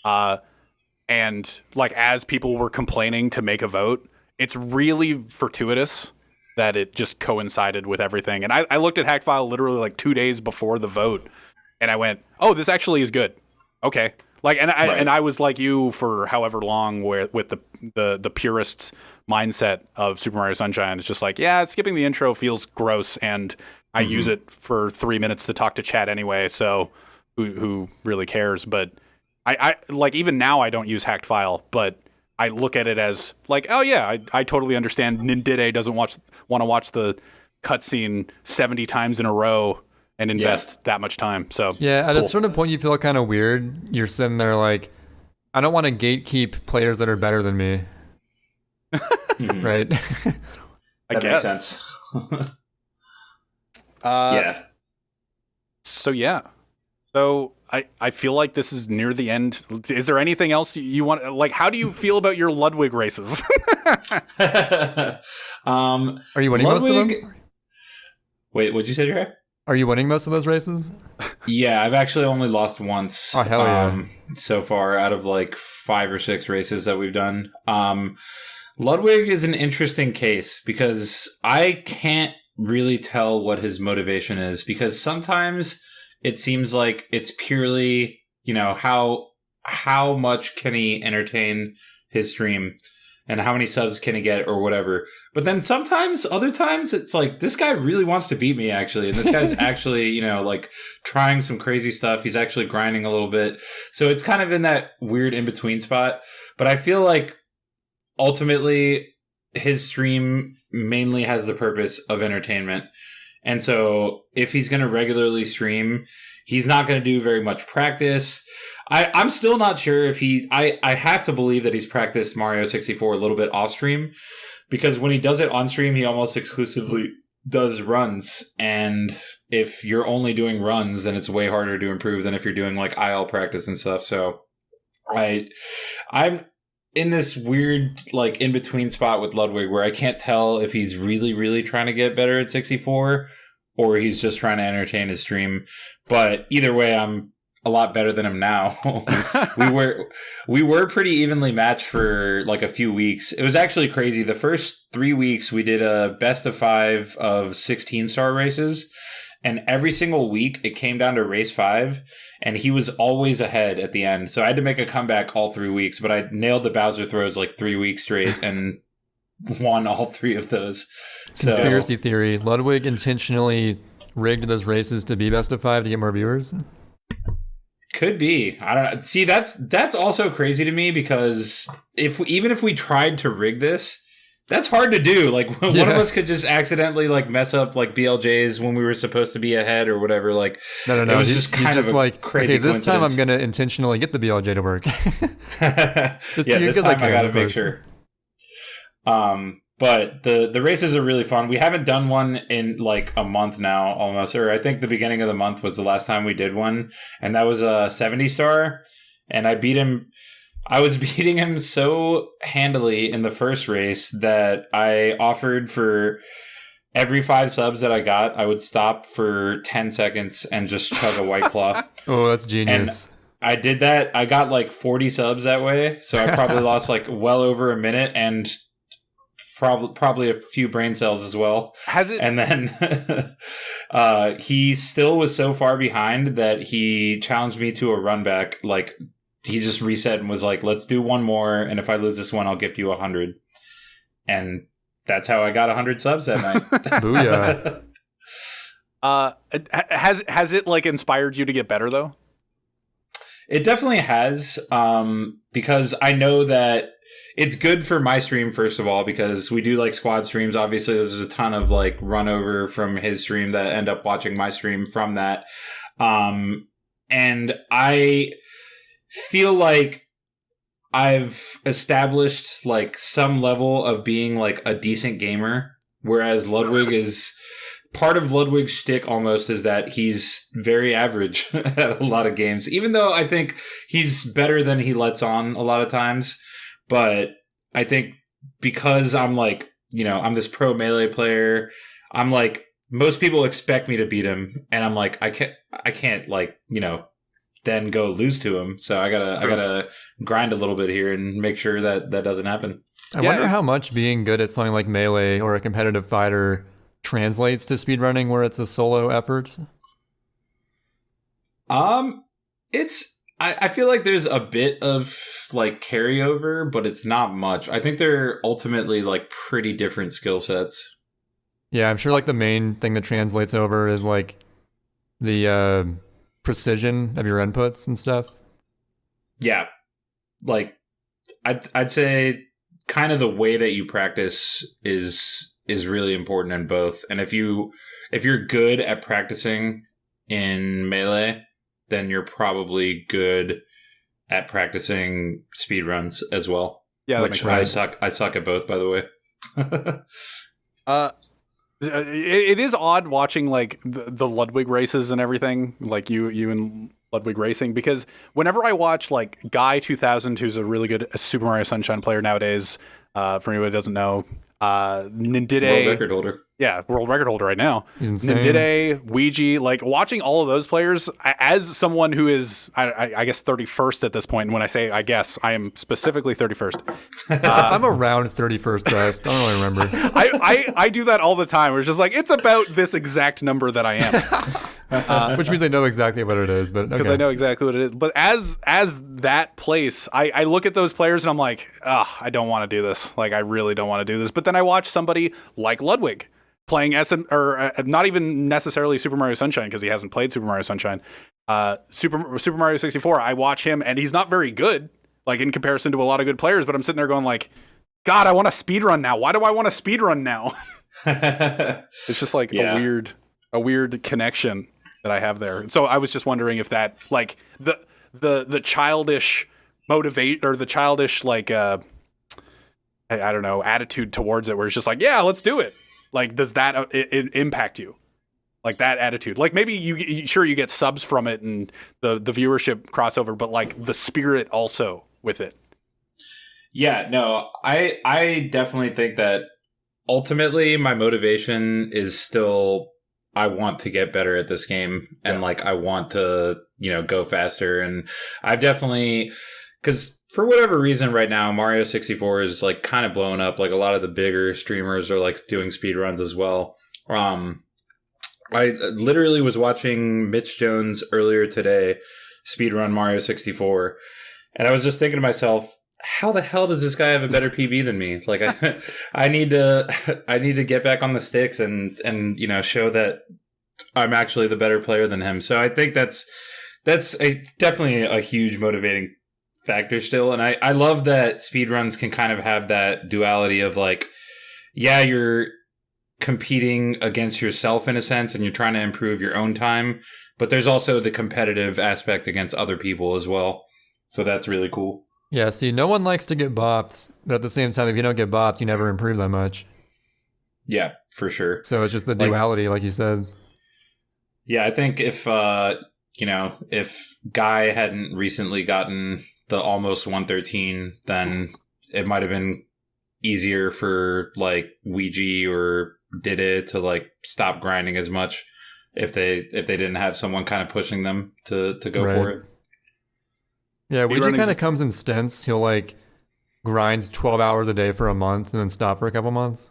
And like as people were complaining to make a vote, it's really fortuitous that it just coincided with everything. And I looked at Hacked File literally like 2 days before the vote, and I went, "Oh, this actually is good." Okay, like, and I was like you for however long, with the purist mindset of Super Mario Sunshine. It's just like, yeah, skipping the intro feels gross, and I use it for 3 minutes to talk to chat anyway. So who really cares? But I like even now I don't use Hacked File, but I look at it as like, oh yeah, I totally understand. Nindide doesn't want to watch the cutscene 70 times in a row and invest that much time. So yeah, at a certain point you feel kind of weird. You're sitting there like, I don't want to gatekeep players that are better than me. Right? That makes sense. So I feel like this is near the end. Is there anything else you want? Like, how do you feel about your Ludwig races? Are you winning most of them? Wait, what'd you say, Trey? Are you winning most of those races? Yeah, I've actually only lost once. Oh, hell yeah. So far out of like 5 or 6 races that we've done. Ludwig is an interesting case because I can't really tell what his motivation is, because sometimes it seems like it's purely, how much can he entertain his stream and how many subs can he get or whatever. But then other times it's like, this guy really wants to beat me actually. And this guy's actually, like trying some crazy stuff. He's actually grinding a little bit. So it's kind of in that weird in-between spot. But I feel like ultimately his stream mainly has the purpose of entertainment. And so if he's going to regularly stream, he's not going to do very much practice. I'm still not sure if I have to believe that he's practiced Mario 64 a little bit off stream, because when he does it on stream, he almost exclusively does runs. And if you're only doing runs, then it's way harder to improve than if you're doing like IL practice and stuff. So I'm in this weird like in between spot with Ludwig where I can't tell if he's really, really trying to get better at 64 or he's just trying to entertain his stream. But either way, I'm a lot better than him now. we were pretty evenly matched for like a few weeks. It was actually crazy. The first 3 weeks we did a best of 5 of 16-star races, and every single week it came down to race 5, and he was always ahead at the end. So I had to make a comeback all 3 weeks, but I nailed the Bowser throws like 3 weeks straight and won all 3 of those. Conspiracy theory: Ludwig intentionally rigged those races to be best of 5 to get more viewers. Could be. I don't know. See, that's also crazy to me, because even if we tried to rig this, that's hard to do. Like one of us could just accidentally like mess up like BLJs when we were supposed to be ahead or whatever. Like no. It was just kind of like crazy. Okay, this time I'm gonna intentionally get the BLJ to work. This time I gotta make sure. But the races are really fun. We haven't done one in like a month now, almost. Or I think the beginning of the month was the last time we did one. And that was a 70-star. And I beat him. I was beating him so handily in the first race that I offered for every 5 subs that I got, I would stop for 10 seconds and just chug a White Claw. Oh, that's genius. And I did that. I got like 40 subs that way. So I probably lost like well over a minute and probably a few brain cells as well. Has it? And then he still was so far behind that he challenged me to a run back. Like he just reset and was like, "Let's do one more, and if I lose this one, I'll gift you 100." And that's how I got 100 subs that night. Booyah! Has it like inspired you to get better though? It definitely has, because I know that it's good for my stream, first of all, because we do like squad streams. Obviously, there's a ton of like run over from his stream that end up watching my stream from that. And I feel like I've established like some level of being like a decent gamer, whereas Ludwig is part of Ludwig's shtick almost is that he's very average at a lot of games, even though I think he's better than he lets on a lot of times. But I think because I'm like, I'm this pro melee player, I'm like, most people expect me to beat him. And I'm like, I can't like, then go lose to him. So I gotta grind a little bit here and make sure that doesn't happen. I wonder how much being good at something like melee or a competitive fighter translates to speedrunning where it's a solo effort. I feel like there's a bit of like carryover, but it's not much. I think they're ultimately like pretty different skill sets. Yeah, I'm sure like the main thing that translates over is like the precision of your inputs and stuff. Yeah. Like I'd say kind of the way that you practice is really important in both. And if you're good at practicing in melee, then you're probably good at practicing speedruns as well. Yeah, which I suck at both, by the way. It is odd watching like the Ludwig races and everything, like you and Ludwig racing, because whenever I watch like Guy 2000, who's a really good Super Mario Sunshine player nowadays, for anyone who doesn't know, Nindide, World record holder. Yeah, world record holder right now. He's insane. Nindide, Ouija, like watching all of those players as someone who is, I guess, 31st at this point. And when I say I guess, I am specifically 31st. I'm around 31st best. I don't really remember. I do that all the time. Where it's just like, it's about this exact number that I am. Which means I know exactly what it is, but Because I know exactly what it is. But as that place, I look at those players and I'm like, I don't want to do this. Like, I really don't want to do this. But then I watch somebody like Ludwig playing not even necessarily Super Mario Sunshine, because he hasn't played Super Mario Sunshine. Super Mario 64, I watch him and he's not very good, like in comparison to a lot of good players, but I'm sitting there going like, God, I want to speedrun now. Why do I want to speedrun now? It's just like a weird connection that I have there. So I was just wondering if that, like, the childish motivate, or the childish, like, I don't know, attitude towards it, where it's just like, yeah, let's do it. Like, does that impact you? Like, that attitude? Like, maybe you get subs from it and the viewership crossover, but like the spirit also with it. Yeah, no, I definitely think that ultimately my motivation is still, I want to get better at this game, and like I want to, go faster. And I've definitely, because for whatever reason right now, Mario 64 is like kind of blowing up. Like a lot of the bigger streamers are like doing speedruns as well. I literally was watching Mitch Jones earlier today speedrun Mario 64, and I was just thinking to myself, how the hell does this guy have a better PB than me? Like I need to get back on the sticks and show that I'm actually the better player than him. So I think that's definitely a huge motivating factor still. And I love that speedruns can kind of have that duality of like, yeah, you're competing against yourself in a sense and you're trying to improve your own time, but there's also the competitive aspect against other people as well. So that's really cool. Yeah, see, no one likes to get bopped, but at the same time, if you don't get bopped, you never improve that much. Yeah, for sure. So it's just the duality, like you said. Yeah, I think if Guy hadn't recently gotten the almost 113, then it might have been easier for like Ouija or Did to like stop grinding as much if they didn't have someone kind of pushing them to go for it. Yeah, Ouija kind of comes in stints. He'll like grind 12 hours a day for a month and then stop for a couple months.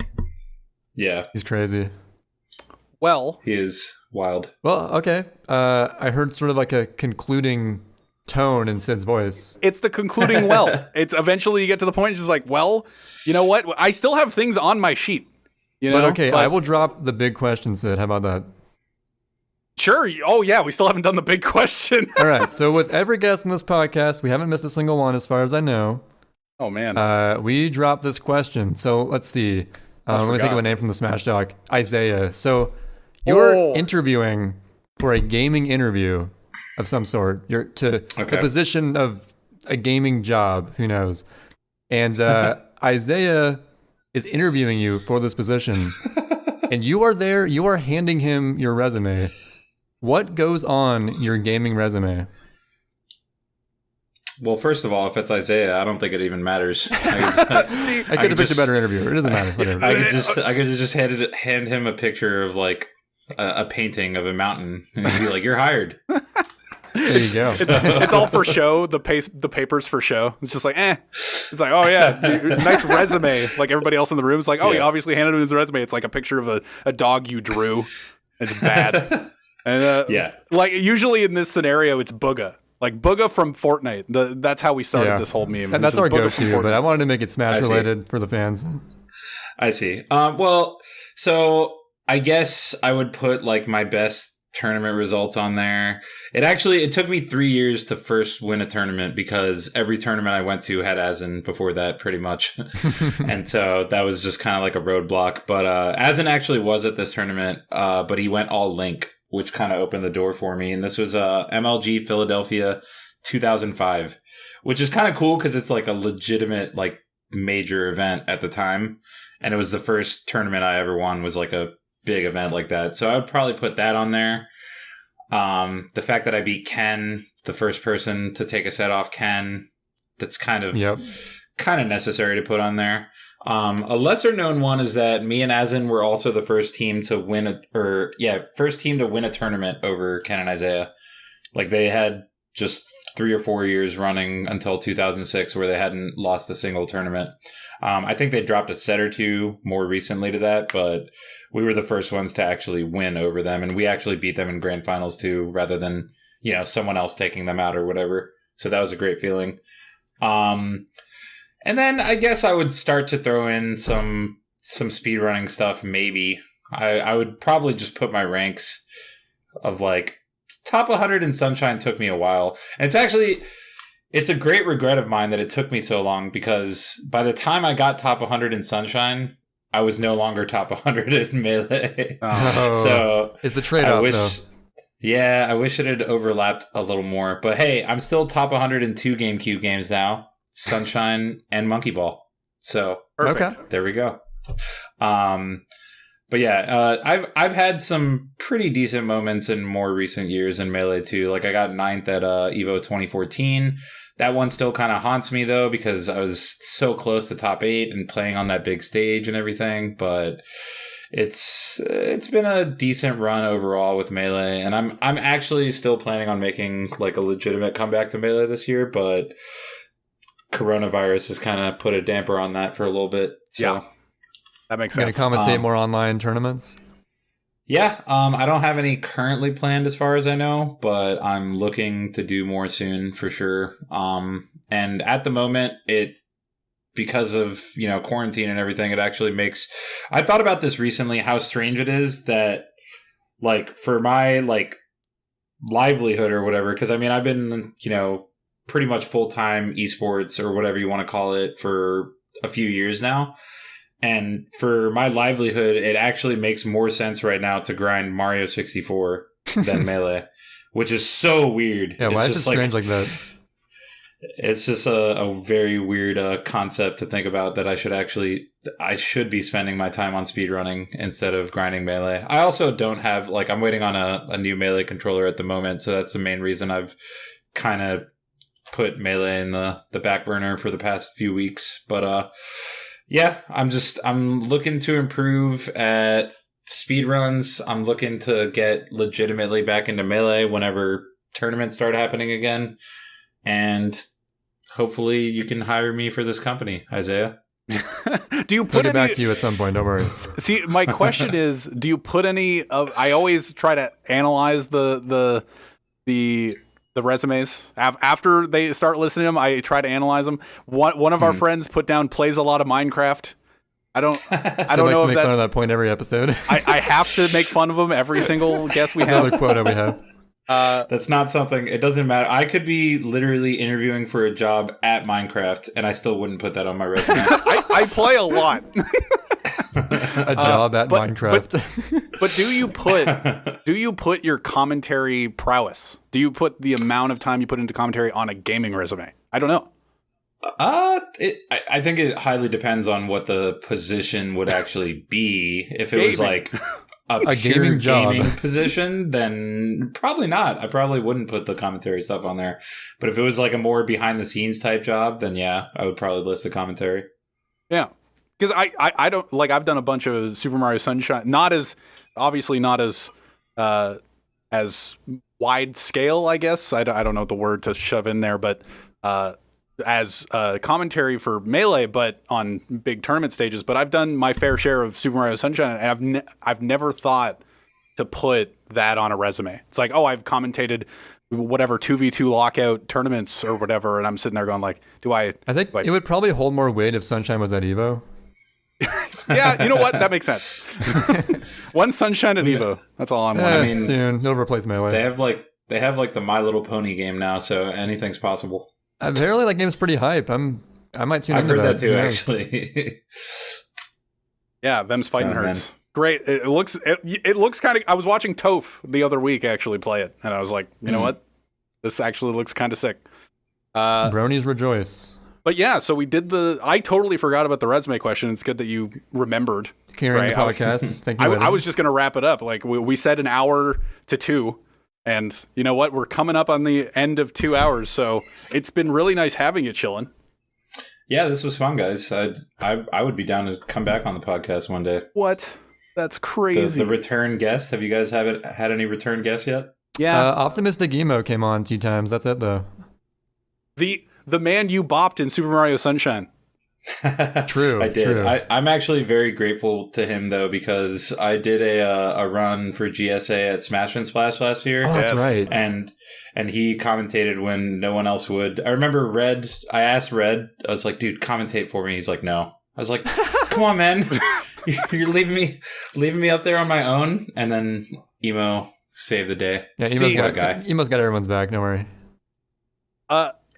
Yeah. He's crazy. Well, he is wild. Well, okay. I heard sort of like a concluding tone in Sid's voice. It's the concluding well. It's eventually you get to the point, it's just like, well, you know what? I still have things on my sheet. But okay, I will drop the big question, Sid. How about that? Sure. Oh, yeah. We still haven't done the big question. All right. So with every guest in this podcast, we haven't missed a single one as far as I know. Oh, man. We dropped this question. So let's see. Let me think of a name from the Smash Talk. Isaiah. So you're interviewing for a gaming interview of some sort. You're to the position of a gaming job. Who knows? And Isaiah is interviewing you for this position. And you are there. You are handing him your resume. What goes on your gaming resume? Well, first of all, if it's Isaiah, I don't think it even matters. I could have picked a better interviewer. It doesn't matter. Whatever. I could just hand him a picture of like a painting of a mountain, and he'd be like, "You're hired." There you go. It's all for show. The papers for show. It's just like, It's like, oh yeah, nice resume. Like everybody else in the room is like, oh, he obviously handed him his resume. It's like a picture of a dog you drew. It's bad. And like usually in this scenario, it's Booga. Like Booga from Fortnite. That's how we started this whole meme. And that's our go-to, but I wanted to make it Smash related for the fans. I see. Well, so I guess I would put like my best tournament results on there. It took me 3 years to first win a tournament because every tournament I went to had Asin before that pretty much. And so that was just kind of like a roadblock. But Asin actually was at this tournament, but he went all Link, which kind of opened the door for me. And this was MLG Philadelphia 2005, which is kind of cool because it's like a legitimate like major event at the time. And it was the first tournament I ever won was like a big event like that. So I would probably put that on there. The fact that I beat Ken, the first person to take a set off Ken, that's kind of necessary to put on there. A lesser known one is that me and Azin were also the first team to win a tournament over Ken and Isaiah. Like they had just 3 or 4 years running until 2006 where they hadn't lost a single tournament. I think they dropped a set or two more recently to that, but we were the first ones to actually win over them, and we actually beat them in grand finals too, rather than, someone else taking them out or whatever. So that was a great feeling. And then I guess I would start to throw in some speedrunning stuff, maybe. I would probably just put my ranks of like top 100 in Sunshine took me a while. And it's a great regret of mine that it took me so long, because by the time I got top 100 in Sunshine, I was no longer top 100 in Melee. Oh, so it's the trade-off, though. Yeah, I wish it had overlapped a little more. But hey, I'm still top 100 in 2 GameCube games now. Sunshine and Monkey Ball. So perfect. Okay. There we go. But yeah, I've had some pretty decent moments in more recent years in Melee too. Like I got 9th at Evo 2014. That one still kind of haunts me though, because I was so close to top 8 and playing on that big stage and everything. But it's been a decent run overall with Melee, and I'm actually still planning on making like a legitimate comeback to Melee this year, but coronavirus has kind of put a damper on that for a little bit. So. Yeah, that makes sense. Gonna commentate more online tournaments? Yeah, I don't have any currently planned as far as I know, but I'm looking to do more soon for sure. And at the moment, because of, quarantine and everything, it actually makes... I thought about this recently, how strange it is that, like, for my, like, livelihood or whatever, because, I've been, pretty much full-time esports or whatever you want to call it for a few years now. And for my livelihood, it actually makes more sense right now to grind Mario 64 than Melee, which is so weird. Yeah, why is it strange like that? It's just a very weird concept to think about, that I should be spending my time on speedrunning instead of grinding Melee. I also don't have, like, I'm waiting on a new Melee controller at the moment, so that's the main reason I've kind of put Melee in the back burner for the past few weeks. But yeah, I'm looking to improve at speedruns. I'm looking to get legitimately back into Melee whenever tournaments start happening again. And hopefully you can hire me for this company, Isaiah. Do you put it back to you at some point, don't worry. See, my question is, do you put any of... I always try to analyze the resumes after they start listening to them. I try to analyze them. One of our friends put down plays a lot of Minecraft. I don't know if that's fun of that point every episode. I have to make fun of them every single guest we have. Another quota we have. That's not something. It doesn't matter. I could be literally interviewing for a job at Minecraft, and I still wouldn't put that on my resume. I play a lot. A job at Minecraft. But do you put your commentary prowess? Do you put the amount of time you put into commentary on a gaming resume? I don't know. I think it highly depends on what the position would actually be. If it was like a pure gaming job position, then probably not. I probably wouldn't put the commentary stuff on there. But if it was like a more behind the scenes type job, then yeah, I would probably list the commentary. Yeah. Because I don't, like, I've done a bunch of Super Mario Sunshine, obviously not as wide scale, I guess. I don't know the word to shove in there, but as commentary for Melee, but on big tournament stages. But I've done my fair share of Super Mario Sunshine, and I've never thought to put that on a resume. It's like, oh, I've commentated whatever 2v2 lockout tournaments or whatever, and I'm sitting there going like, I think it would probably hold more weight if Sunshine was at Evo. Yeah, you know what? That makes sense. One Sunshine at Evo. That's all I'm wanting. Soon it'll replace Melee. They have like the My Little Pony game now, so anything's possible. Apparently that game's pretty hype. I might tune into that. I've heard that too, actually. Yeah, them's fighting hurts. Man. Great. It looks kind of... I was watching Toph the other week actually play it, and I was like, you know what? This actually looks kind of sick. Bronies rejoice. But yeah, so we did I totally forgot about the resume question. It's good that you remembered. Carrying the podcast. Thank you. I was just going to wrap it up. Like we said, 1 hour to 2. And you know what? We're coming up on the end of 2 hours. So it's been really nice having you, Chillin. Yeah, this was fun, guys. I would be down to come back on the podcast one day. What? That's crazy. The return guest. Have you guys had any return guests yet? Yeah. Optimistic Emo came on 2 times. That's it, though. The man you bopped in Super Mario Sunshine. True. I did. True. I'm actually very grateful to him though, because I did a run for GSA at Smash and Splash last year. Oh, that's right. And he commentated when no one else would. I remember Red. I asked Red. I was like, "Dude, commentate for me." He's like, "No." I was like, "Come on, man, you're leaving me up there on my own." And then Emo saved the day. Yeah, Emo's got everyone's back. Don't worry.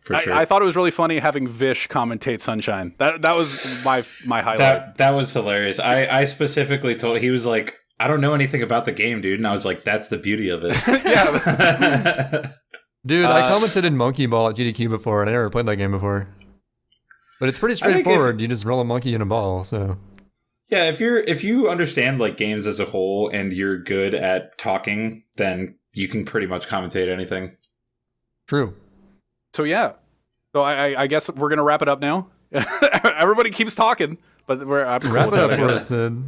For sure. I thought it was really funny having Vish commentate Sunshine. That was my highlight. That was hilarious. I specifically told, he was like, "I don't know anything about the game, dude," and I was like, "That's the beauty of it." Yeah. Dude, I commented in Monkey Ball at GDQ before, and I never played that game before. But it's pretty straightforward. You just roll a monkey in a ball. So yeah, if you understand like games as a whole and you're good at talking, then you can pretty much commentate anything. True. So yeah. So I guess we're gonna wrap it up now. Everybody keeps talking, but I'm cool Wrap with it up that, I for guess. us, Sid.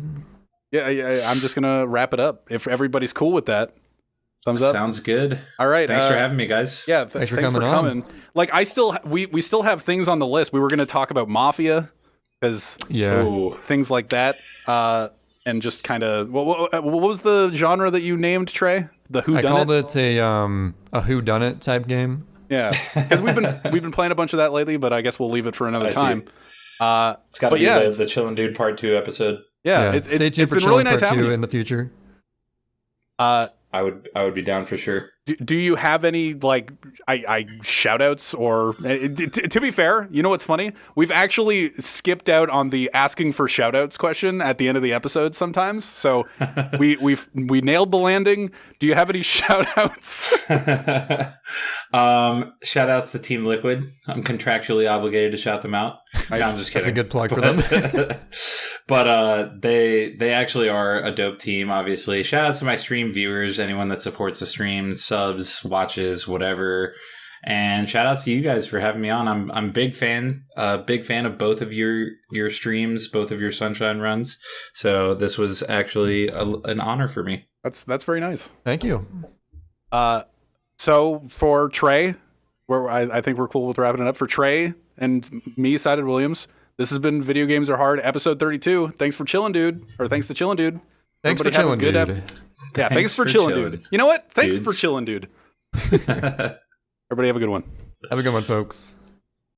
Yeah, I'm just gonna wrap it up. If everybody's cool with that, thumbs up. Sounds good. All right. Thanks for having me, guys. Yeah, Thanks for thanks coming for coming. Like we still have things on the list. We were gonna talk about Mafia because things like that, and just kind of what was the genre that you named, Trey? The whodunit? I called it a whodunit type game. Yeah, because we've been playing a bunch of that lately, but I guess we'll leave it for another time. It's got to be the Chillindude Part 2 episode. Yeah, Stay it's tuned for been really Chillin nice Part having 2 you. in the future. I would be down for sure. Do you have any like I shout outs or to be fair, you know what's funny? We've actually skipped out on the asking for shout outs question at the end of the episode sometimes. So we nailed the landing. Do you have any shout outs? Shout outs to Team Liquid. I'm contractually obligated to shout them out. Nice. No, I'm just kidding. That's a good plug for them. But they actually are a dope team, obviously. Shout outs to my stream viewers, anyone that supports the stream, subs, watches, whatever. And shout outs to you guys for having me on. I'm a big fan of both of your streams, both of your Sunshine runs. So this was actually an honor for me. That's very nice. Thank you. So for Trey, I think we're cool with wrapping it up. For Trey and me, Sided Williams, this has been Video Games Are Hard, episode 32. Thanks for chilling, dude. Or thanks to Chillin, dude. Thanks for chilling, dude. Yeah, thanks for chilling, chillin'. dude. You know what? Thanks Dudes. for chilling, dude. Everybody have a good one. Have a good one, folks.